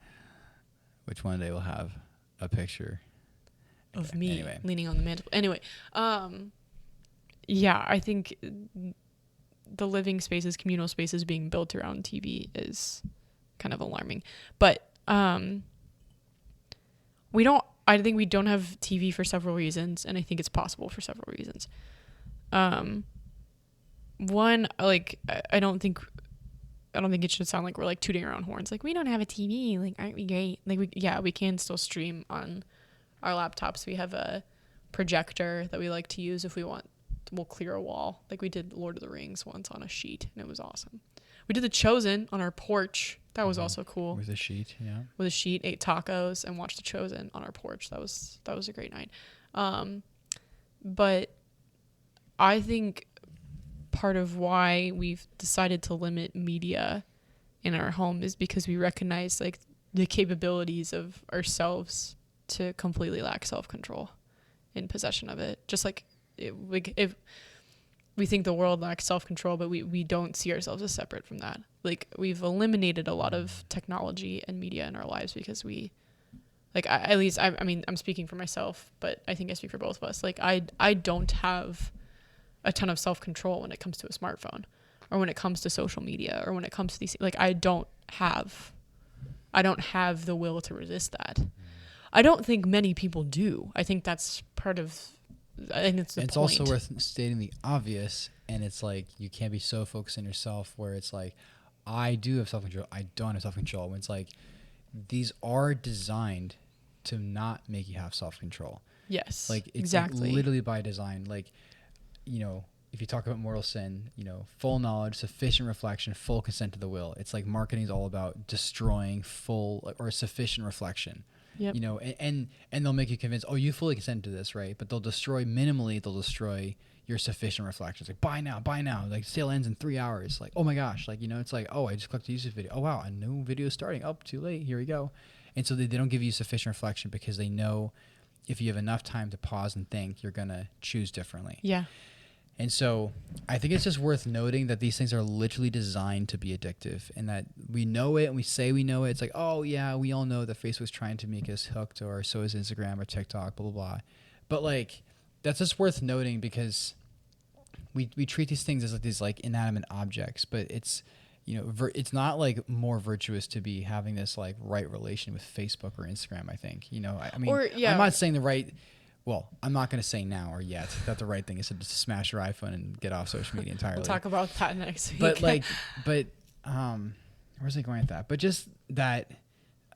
which one day will have a picture of me leaning on the mantle. Anyway, I think the living spaces, communal spaces being built around TV is kind of alarming. But I think we don't have TV for several reasons, and I think it's possible for several reasons. One, like, I don't think it should sound like we're like tooting our own horns. Like, we don't have a TV. Like, aren't we great? Like, we can still stream on our laptops. We have a projector that we like to use if we want. We'll clear a wall. Like we did Lord of the Rings once on a sheet, and it was awesome. We did The Chosen on our porch. That was also cool. With a sheet, yeah. With a sheet, ate tacos, and watched The Chosen on our porch. That was a great night. But I think part of why we've decided to limit media in our home is because we recognize like the capabilities of ourselves to completely lack self-control in possession of it. Just like if we think the world lacks self-control, but we don't see ourselves as separate from that. Like we've eliminated a lot of technology and media in our lives because we, like, I mean, I'm speaking for myself, but I think I speak for both of us. Like I don't have a ton of self-control when it comes to a smartphone or when it comes to social media or when it comes to these, like, I don't have the will to resist that. I don't think many people do. I think that's part of, I think it's the point. It's also worth stating the obvious, and it's like you can't be so focused on yourself where it's like, I do have self-control, I don't have self-control. When it's like, these are designed to not make you have self-control. Yes, like it's exactly. Like literally by design. Like, you know, if you talk about mortal sin, you know, full knowledge, sufficient reflection, full consent to the will. It's like marketing is all about destroying full or sufficient reflection. Yep. You know, and they'll make you convinced, oh, you fully consent to this, right? But they'll destroy your sufficient reflections. Like, buy now. Like, sale ends in 3 hours. Like, oh my gosh. Like, you know, it's like, oh, I just clicked the YouTube video. Oh, wow, a new video is starting. Oh, too late. Here we go. And so they don't give you sufficient reflection because they know if you have enough time to pause and think, you're going to choose differently. Yeah. And so I think it's just worth noting that these things are literally designed to be addictive and that we know it and we say we know it. It's like, oh, yeah, we all know that Facebook's trying to make us hooked, or so is Instagram or TikTok, blah, blah, blah. But, like, that's just worth noting because we treat these things as like these, like, inanimate objects. But it's, you know, it's not, like, more virtuous to be having this, like, right relation with Facebook or Instagram, I think. You know, I mean, I'm not saying the right... Well, I'm not going to say now or yet that the right thing is to just smash your iPhone and get off social media entirely. We'll talk about that next week. But where's I going with that? But just that,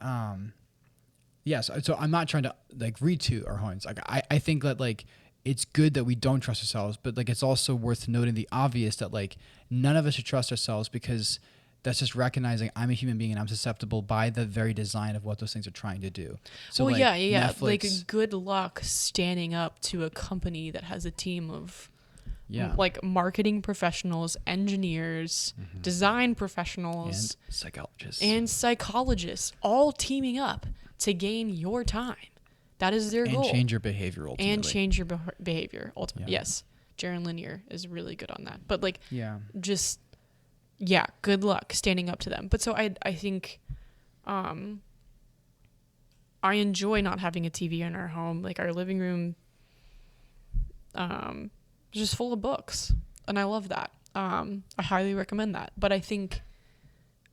so I'm not trying to like retoot our horns. Like I think that like it's good that we don't trust ourselves, but like it's also worth noting the obvious that like none of us should trust ourselves because that's just recognizing I'm a human being and I'm susceptible by the very design of what those things are trying to do. So well, like, yeah. Netflix, like good luck standing up to a company that has a team of like marketing professionals, engineers, design professionals, and psychologists all teaming up to gain your time. That is their goal. And change your behavior ultimately. And change your behavior ultimately. Yeah. Yes. Jaron Lanier is really good on that. But like good luck standing up to them. But so I think I enjoy not having a TV in our home. Like our living room just full of books. And I love that. I highly recommend that. But I think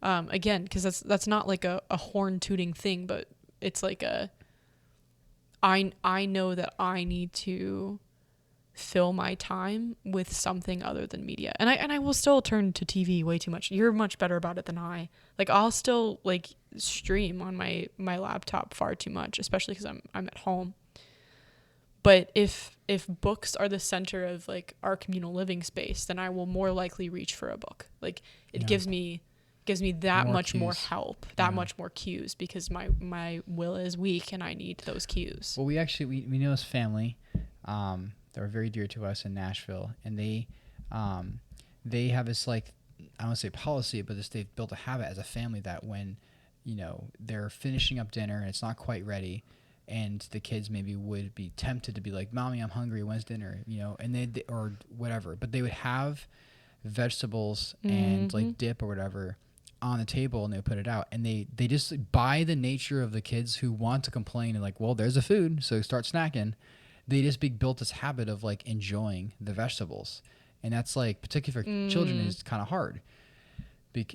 Again, because that's not like a horn tooting thing, but it's like I know that I need to fill my time with something other than media, and I will still turn to TV way too much. You're much better about it than I. Like, I'll still like stream on my laptop far too much, especially because I'm at home. But if books are the center of like our communal living space, then I will more likely reach for a book. Like, it gives me that More much more cues. help, that much more cues, because my will is weak and I need those cues. Well, we know this family that are very dear to us in Nashville, and they have this, like, I don't want to say policy, but they've built a habit as a family that when, you know, they're finishing up dinner and it's not quite ready, and the kids maybe would be tempted to be like, "Mommy, I'm hungry. When's dinner?" You know, and they or whatever, but they would have vegetables and like dip or whatever on the table, and they put it out, and they just, by the nature of the kids who want to complain and like, well, there's the food, so start snacking, they just built this habit of like enjoying the vegetables, and that's like, particularly for children, is kind of hard.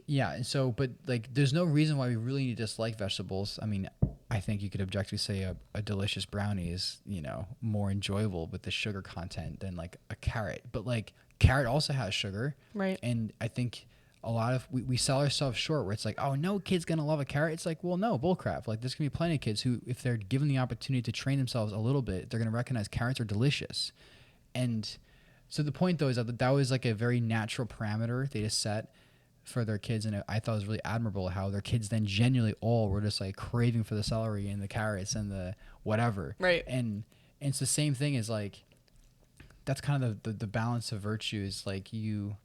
And so, but like, there's no reason why we really need to dislike vegetables. I mean, I think you could objectively say a delicious brownie is, you know, more enjoyable with the sugar content than like a carrot, but like carrot also has sugar, right? And I think a lot of we sell ourselves short, where it's like, oh, no kid's gonna love a carrot. It's like, well, no, bullcrap. Like, there's gonna be plenty of kids who, if they're given the opportunity to train themselves a little bit, they're gonna recognize carrots are delicious. And so the point, though, is that was like a very natural parameter they just set for their kids, and I thought it was really admirable how their kids then genuinely all were just like craving for the celery and the carrots and the whatever. Right. And it's the same thing as like, that's kind of the balance of virtue, is like you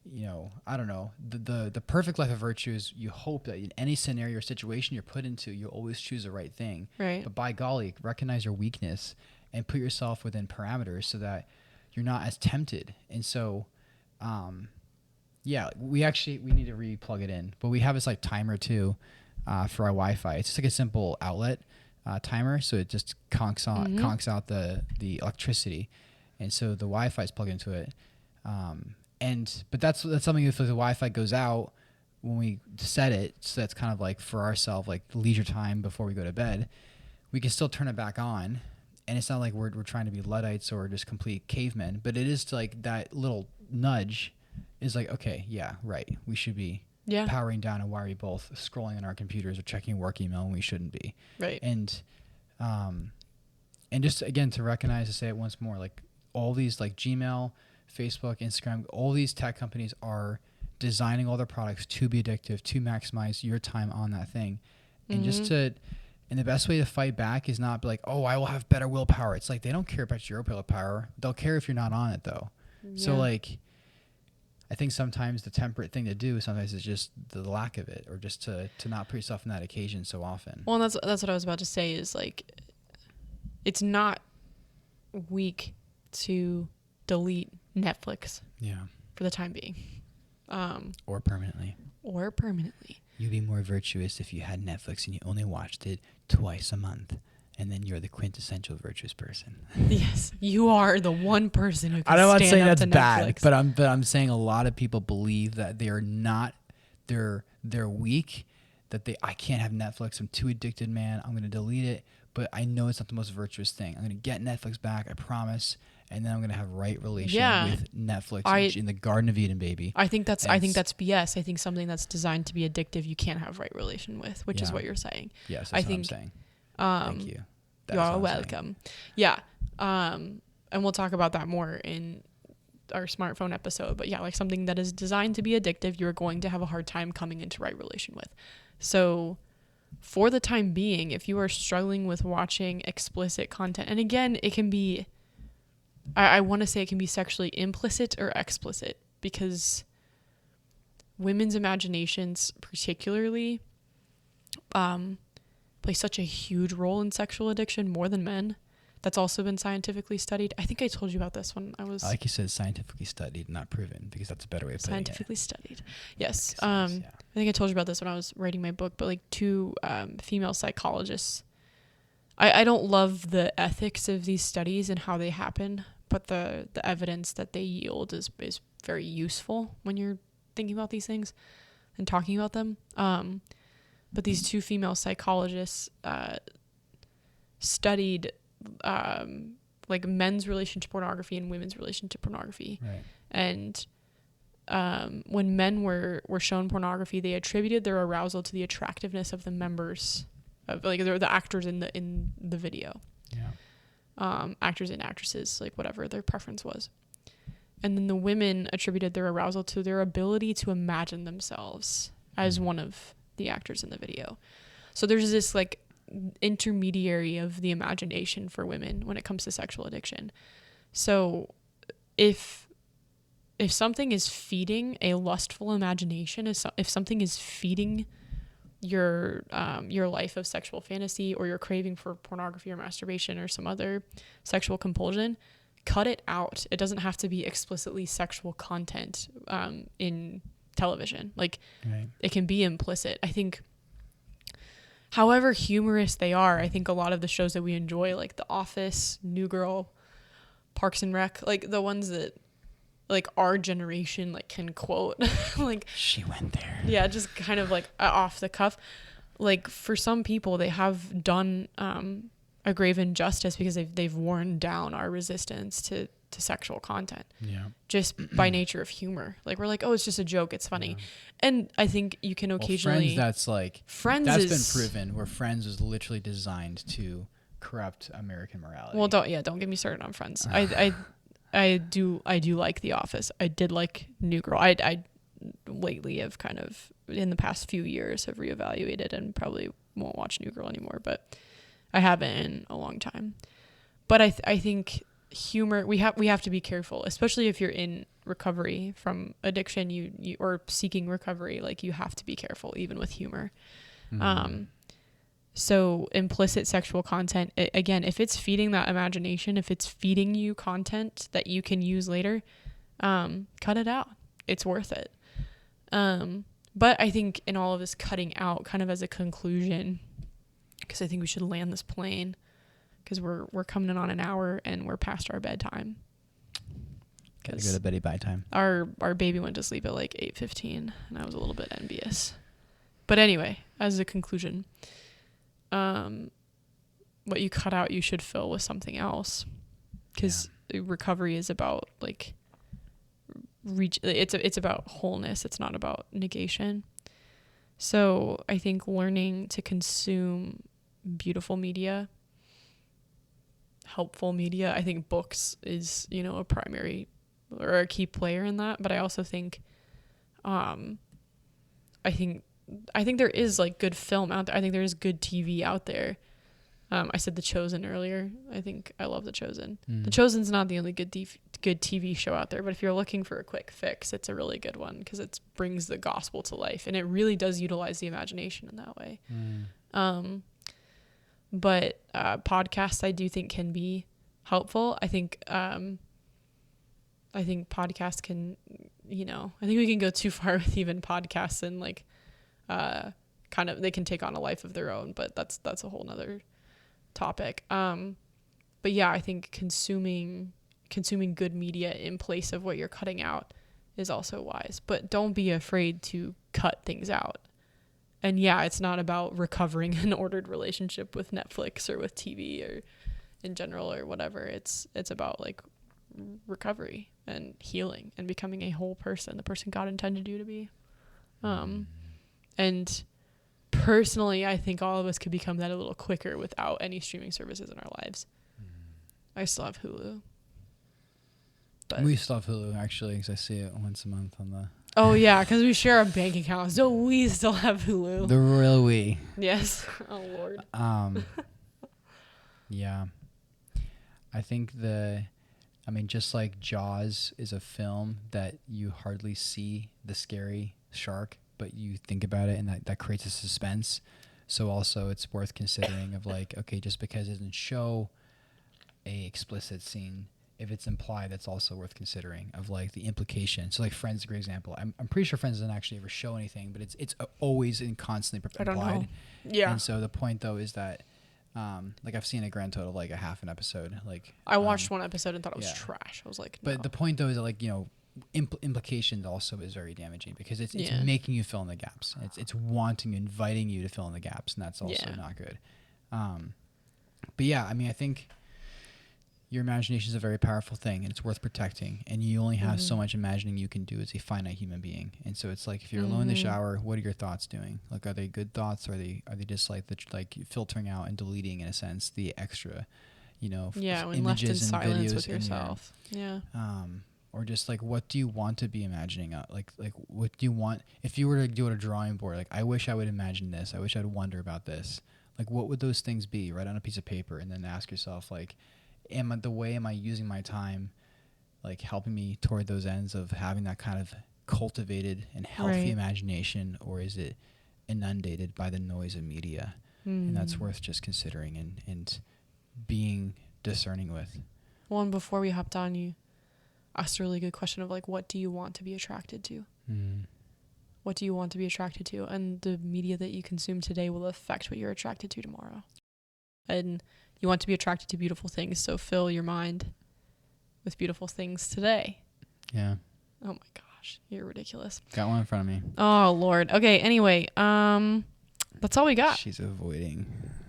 know, I don't know, the perfect life of virtue is you hope that in any scenario or situation you're put into, you always choose the right thing. Right. But by golly, recognize your weakness and put yourself within parameters so that you're not as tempted. And so, we need to re-plug it in. But we have this like timer too for our Wi-Fi. It's just like a simple outlet timer, so it just conks out the electricity, and so the Wi-Fi is plugged into it. But that's something, if the Wi-Fi goes out when we set it, so that's kind of like for ourselves, like leisure time before we go to bed, we can still turn it back on. And it's not like we're trying to be Luddites or just complete cavemen, but it is like that little nudge is like, okay, yeah, right, we should be powering down, and why are we both scrolling on our computers or checking work email when we shouldn't be? Right. And just again to recognize, to say it once more, like all these like Gmail, Facebook, Instagram, all these tech companies are designing all their products to be addictive, to maximize your time on that thing. And and the best way to fight back is not be like, oh, I will have better willpower. It's like, they don't care about your willpower. They'll care if you're not on it, though. Yeah. So like, I think sometimes the temperate thing to do sometimes is just the lack of it, or just to not put yourself in that occasion so often. Well, and that's what I was about to say, is like, it's not weak to delete Netflix for the time being, or permanently. You'd be more virtuous if you had Netflix and you only watched it twice a month, and then you're the quintessential virtuous person. Yes, you are the one person who can I'm not stand saying up that's to bad, Netflix. but I'm saying a lot of people believe that they are not, they're weak, that I can't have Netflix, I'm too addicted, man, I'm going to delete it, but I know it's not the most virtuous thing. I'm going to get Netflix back, I promise. And then I'm going to have right relation with Netflix in the Garden of Eden, baby. I think that's BS. I think something that's designed to be addictive, you can't have right relation with, which is what you're saying. Yes, that's what I'm saying. Thank you. You're welcome. Yeah. And we'll talk about that more in our smartphone episode. But yeah, like something that is designed to be addictive, you're going to have a hard time coming into right relation with. So for the time being, if you are struggling with watching explicit content, and again, it can be, I want to say it can be sexually implicit or explicit, because women's imaginations particularly play such a huge role in sexual addiction, more than men. That's also been scientifically studied. I think I told you about this when I was... like you said, scientifically studied, not proven, because that's a better way of putting it. Scientifically studied. Yes. I think I told you about this when I was writing my book, but like two female psychologists. I don't love the ethics of these studies and how they happen, but the evidence that they yield is very useful when you're thinking about these things. and talking about them. But these two female psychologists studied like men's relation to pornography and women's relation to pornography. Right. And when men were shown pornography, they attributed their arousal to the attractiveness of the members of, like, the actors in the video. Yeah. Actors and actresses, like whatever their preference was. And then the women attributed their arousal to their ability to imagine themselves as one of the actors in the video. So there's this like intermediary of the imagination for women when it comes to sexual addiction. So if something is feeding a lustful imagination, if something is feeding your life of sexual fantasy, or your craving for pornography or masturbation or some other sexual compulsion, cut it out. It doesn't have to be explicitly sexual content in television. Like, right. It can be implicit. I think, however humorous they are, I think a lot of the shows that we enjoy, like The Office, New Girl, Parks and Rec, like the ones that like our generation like can quote, like she went there. Yeah, just kind of like off the cuff. Like, for some people, they have done a grave injustice because they've worn down our resistance to sexual content. Yeah. Just by nature of humor. Like, we're like, oh, it's just a joke, it's funny. Yeah. And I think you can occasionally Friends, that's been proven, where Friends was literally designed to corrupt American morality. Well, don't get me started on Friends. I do like The Office. I did like New Girl. I lately have kind of, in the past few years, have reevaluated and probably won't watch New Girl anymore, but I haven't in a long time. But I think humor, we have to be careful, especially if you're in recovery from addiction, you or seeking recovery. Like, you have to be careful even with humor. Mm-hmm. So implicit sexual content, again, if it's feeding that imagination, if it's feeding you content that you can use later, cut it out. It's worth it. But I think in all of this cutting out, kind of as a conclusion, because I think we should land this plane, because we're coming in on an hour and we're past our bedtime. Gotta go to beddy bye time. Our baby went to sleep at like 8:15, and I was a little bit envious. But anyway, as a conclusion, what you cut out, you should fill with something else, because recovery is about like it's about wholeness. It's not about negation. So I think learning to consume beautiful media, helpful media, I think books is, a primary or a key player in that. But I also think, I think there is like good film out there. I think there is good TV out there. I said The Chosen earlier. I think I love The Chosen. The Chosen's not the only good TV show out there, but if you're looking for a quick fix, it's a really good one, because it brings the gospel to life, and it really does utilize the imagination in that way. But podcasts, I do think, can be helpful. I think podcasts can, I think we can go too far with even podcasts, and like kind of they can take on a life of their own, but that's a whole nother topic. But yeah, I think consuming good media in place of what you're cutting out is also wise. But don't be afraid to cut things out. And yeah, it's not about recovering an ordered relationship with Netflix or with TV or in general or whatever. It's about like recovery and healing and becoming a whole person, the person God intended you to be. And personally, I think all of us could become that a little quicker without any streaming services in our lives. I still have Hulu. But we still have Hulu, actually, because I see it once a month on the... Oh, yeah, because we share a bank account, so we still have Hulu. The royal we. Yes. Oh, Lord. Yeah. I think just like Jaws is a film that you hardly see the scary shark, but you think about it, and that creates a suspense. So also it's worth considering of like, okay, just because it doesn't show a explicit scene, if it's implied, that's also worth considering of like the implication. So like Friends is a great example. I'm pretty sure Friends doesn't actually ever show anything, but it's always and constantly implied. I don't know. Yeah. And so the point though is that like I've seen a grand total of like a half an episode. Like I watched one episode and thought it was trash. I was like, no. But the point though is that like, implication also is very damaging, because it's making you fill in the gaps. It's inviting you to fill in the gaps, and that's also not good. But yeah, I mean, I think your imagination is a very powerful thing, and it's worth protecting. And you only have so much imagining you can do as a finite human being. And so it's like, if you're alone in the shower, what are your thoughts doing? Like, are they good thoughts, or are they just like filtering out and deleting, in a sense, the extra, when images left in and silence videos with yourself. Or just like, what do you want to be imagining? Like what do you want if you were to do a drawing board? Like, I wish I would imagine this. I wish I'd wonder about this. Like, what would those things be? Write on a piece of paper, and then ask yourself, like, am I using my time, like, helping me toward those ends of having that kind of cultivated and healthy imagination, or is it inundated by the noise of media? And that's worth just considering and being discerning with. Well, and before we hopped on, you asked a really good question of, like, what do you want to be attracted to? What do you want to be attracted to? And the media that you consume today will affect what you're attracted to tomorrow. And you want to be attracted to beautiful things, so fill your mind with beautiful things today. Yeah. Oh my gosh, you're ridiculous. Got one in front of me. Oh Lord. Okay, anyway, that's all we got. She's avoiding.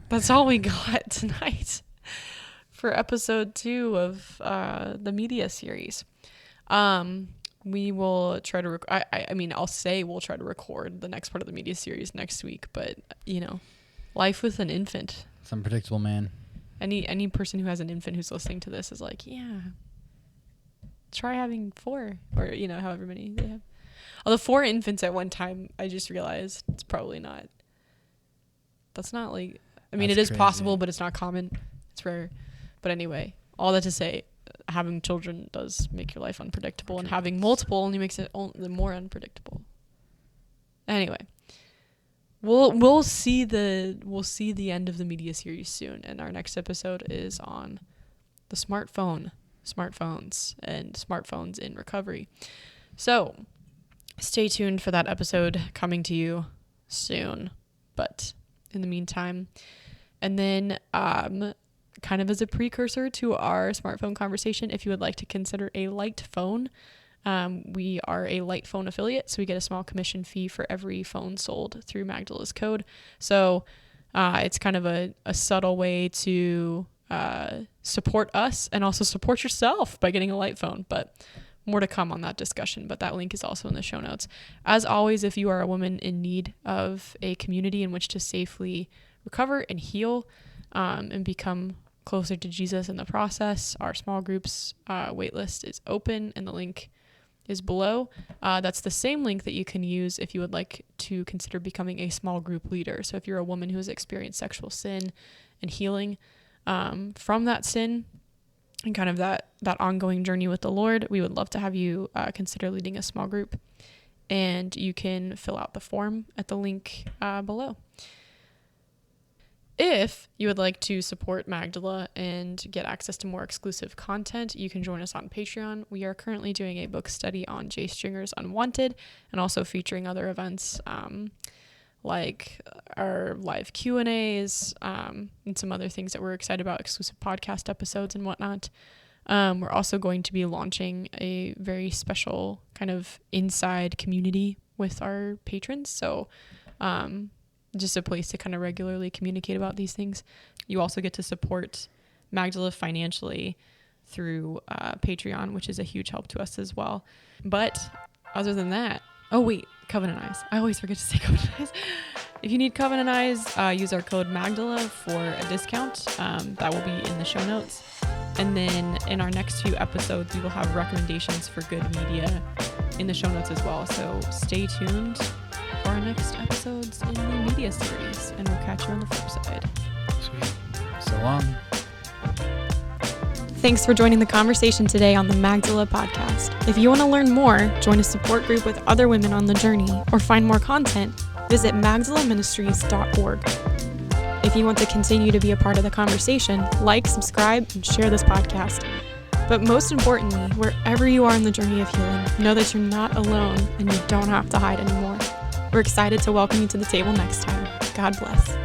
That's all we got tonight for episode 2 of the media series. We will try to I'll say we'll try to record the next part of the media series next week, but life with an infant. It's unpredictable, man. Any person who has an infant who's listening to this is like, yeah, try having 4, or however many they have. Although 4 infants at one time, I just realized it's probably not. That's not like, it is possible, but it's not common. It's rare. But anyway, all that to say, having children does make your life unpredictable, and having multiple only makes it more unpredictable. Anyway, we'll see the end of the media series soon, and our next episode is on the smartphones, and smartphones in recovery. So stay tuned for that episode coming to you soon. But in the meantime, and then kind of as a precursor to our smartphone conversation, if you would like to consider a light phone, we are a light phone affiliate, so we get a small commission fee for every phone sold through Magdala's code. So it's kind of a subtle way to support us and also support yourself by getting a light phone, but more to come on that discussion, but that link is also in the show notes. As always, if you are a woman in need of a community in which to safely recover and heal, and become closer to Jesus in the process, our small groups waitlist is open, and the link is below. That's the same link that you can use if you would like to consider becoming a small group leader. So if you're a woman who has experienced sexual sin and healing from that sin, and kind of that ongoing journey with the Lord, we would love to have you consider leading a small group. And you can fill out the form at the link below. If you would like to support Magdala and get access to more exclusive content, you can join us on Patreon. We are currently doing a book study on J. Stringer's Unwanted, and also featuring other events like our live Q&As, and some other things that we're excited about, exclusive podcast episodes and whatnot. We're also going to be launching a very special kind of inside community with our patrons. So just a place to kind of regularly communicate about these things. You also get to support Magdala financially through Patreon, which is a huge help to us as well. But other than that, Covenant Eyes. I always forget to say Covenant Eyes. If you need Covenant Eyes, use our code Magdala for a discount. That will be in the show notes. And then in our next few episodes, we will have recommendations for good media in the show notes as well. So stay tuned for our next episodes in the media series, and we'll catch you on the flip side. Sweet. So long. Thanks for joining the conversation today on the Magdala podcast. If you want to learn more, join a support group with other women on the journey, or find more content, visit magdalaministries.org. If you want to continue to be a part of the conversation, like, subscribe, and share this podcast. But most importantly, wherever you are in the journey of healing, know that you're not alone and you don't have to hide anymore. We're excited to welcome you to the table next time. God bless.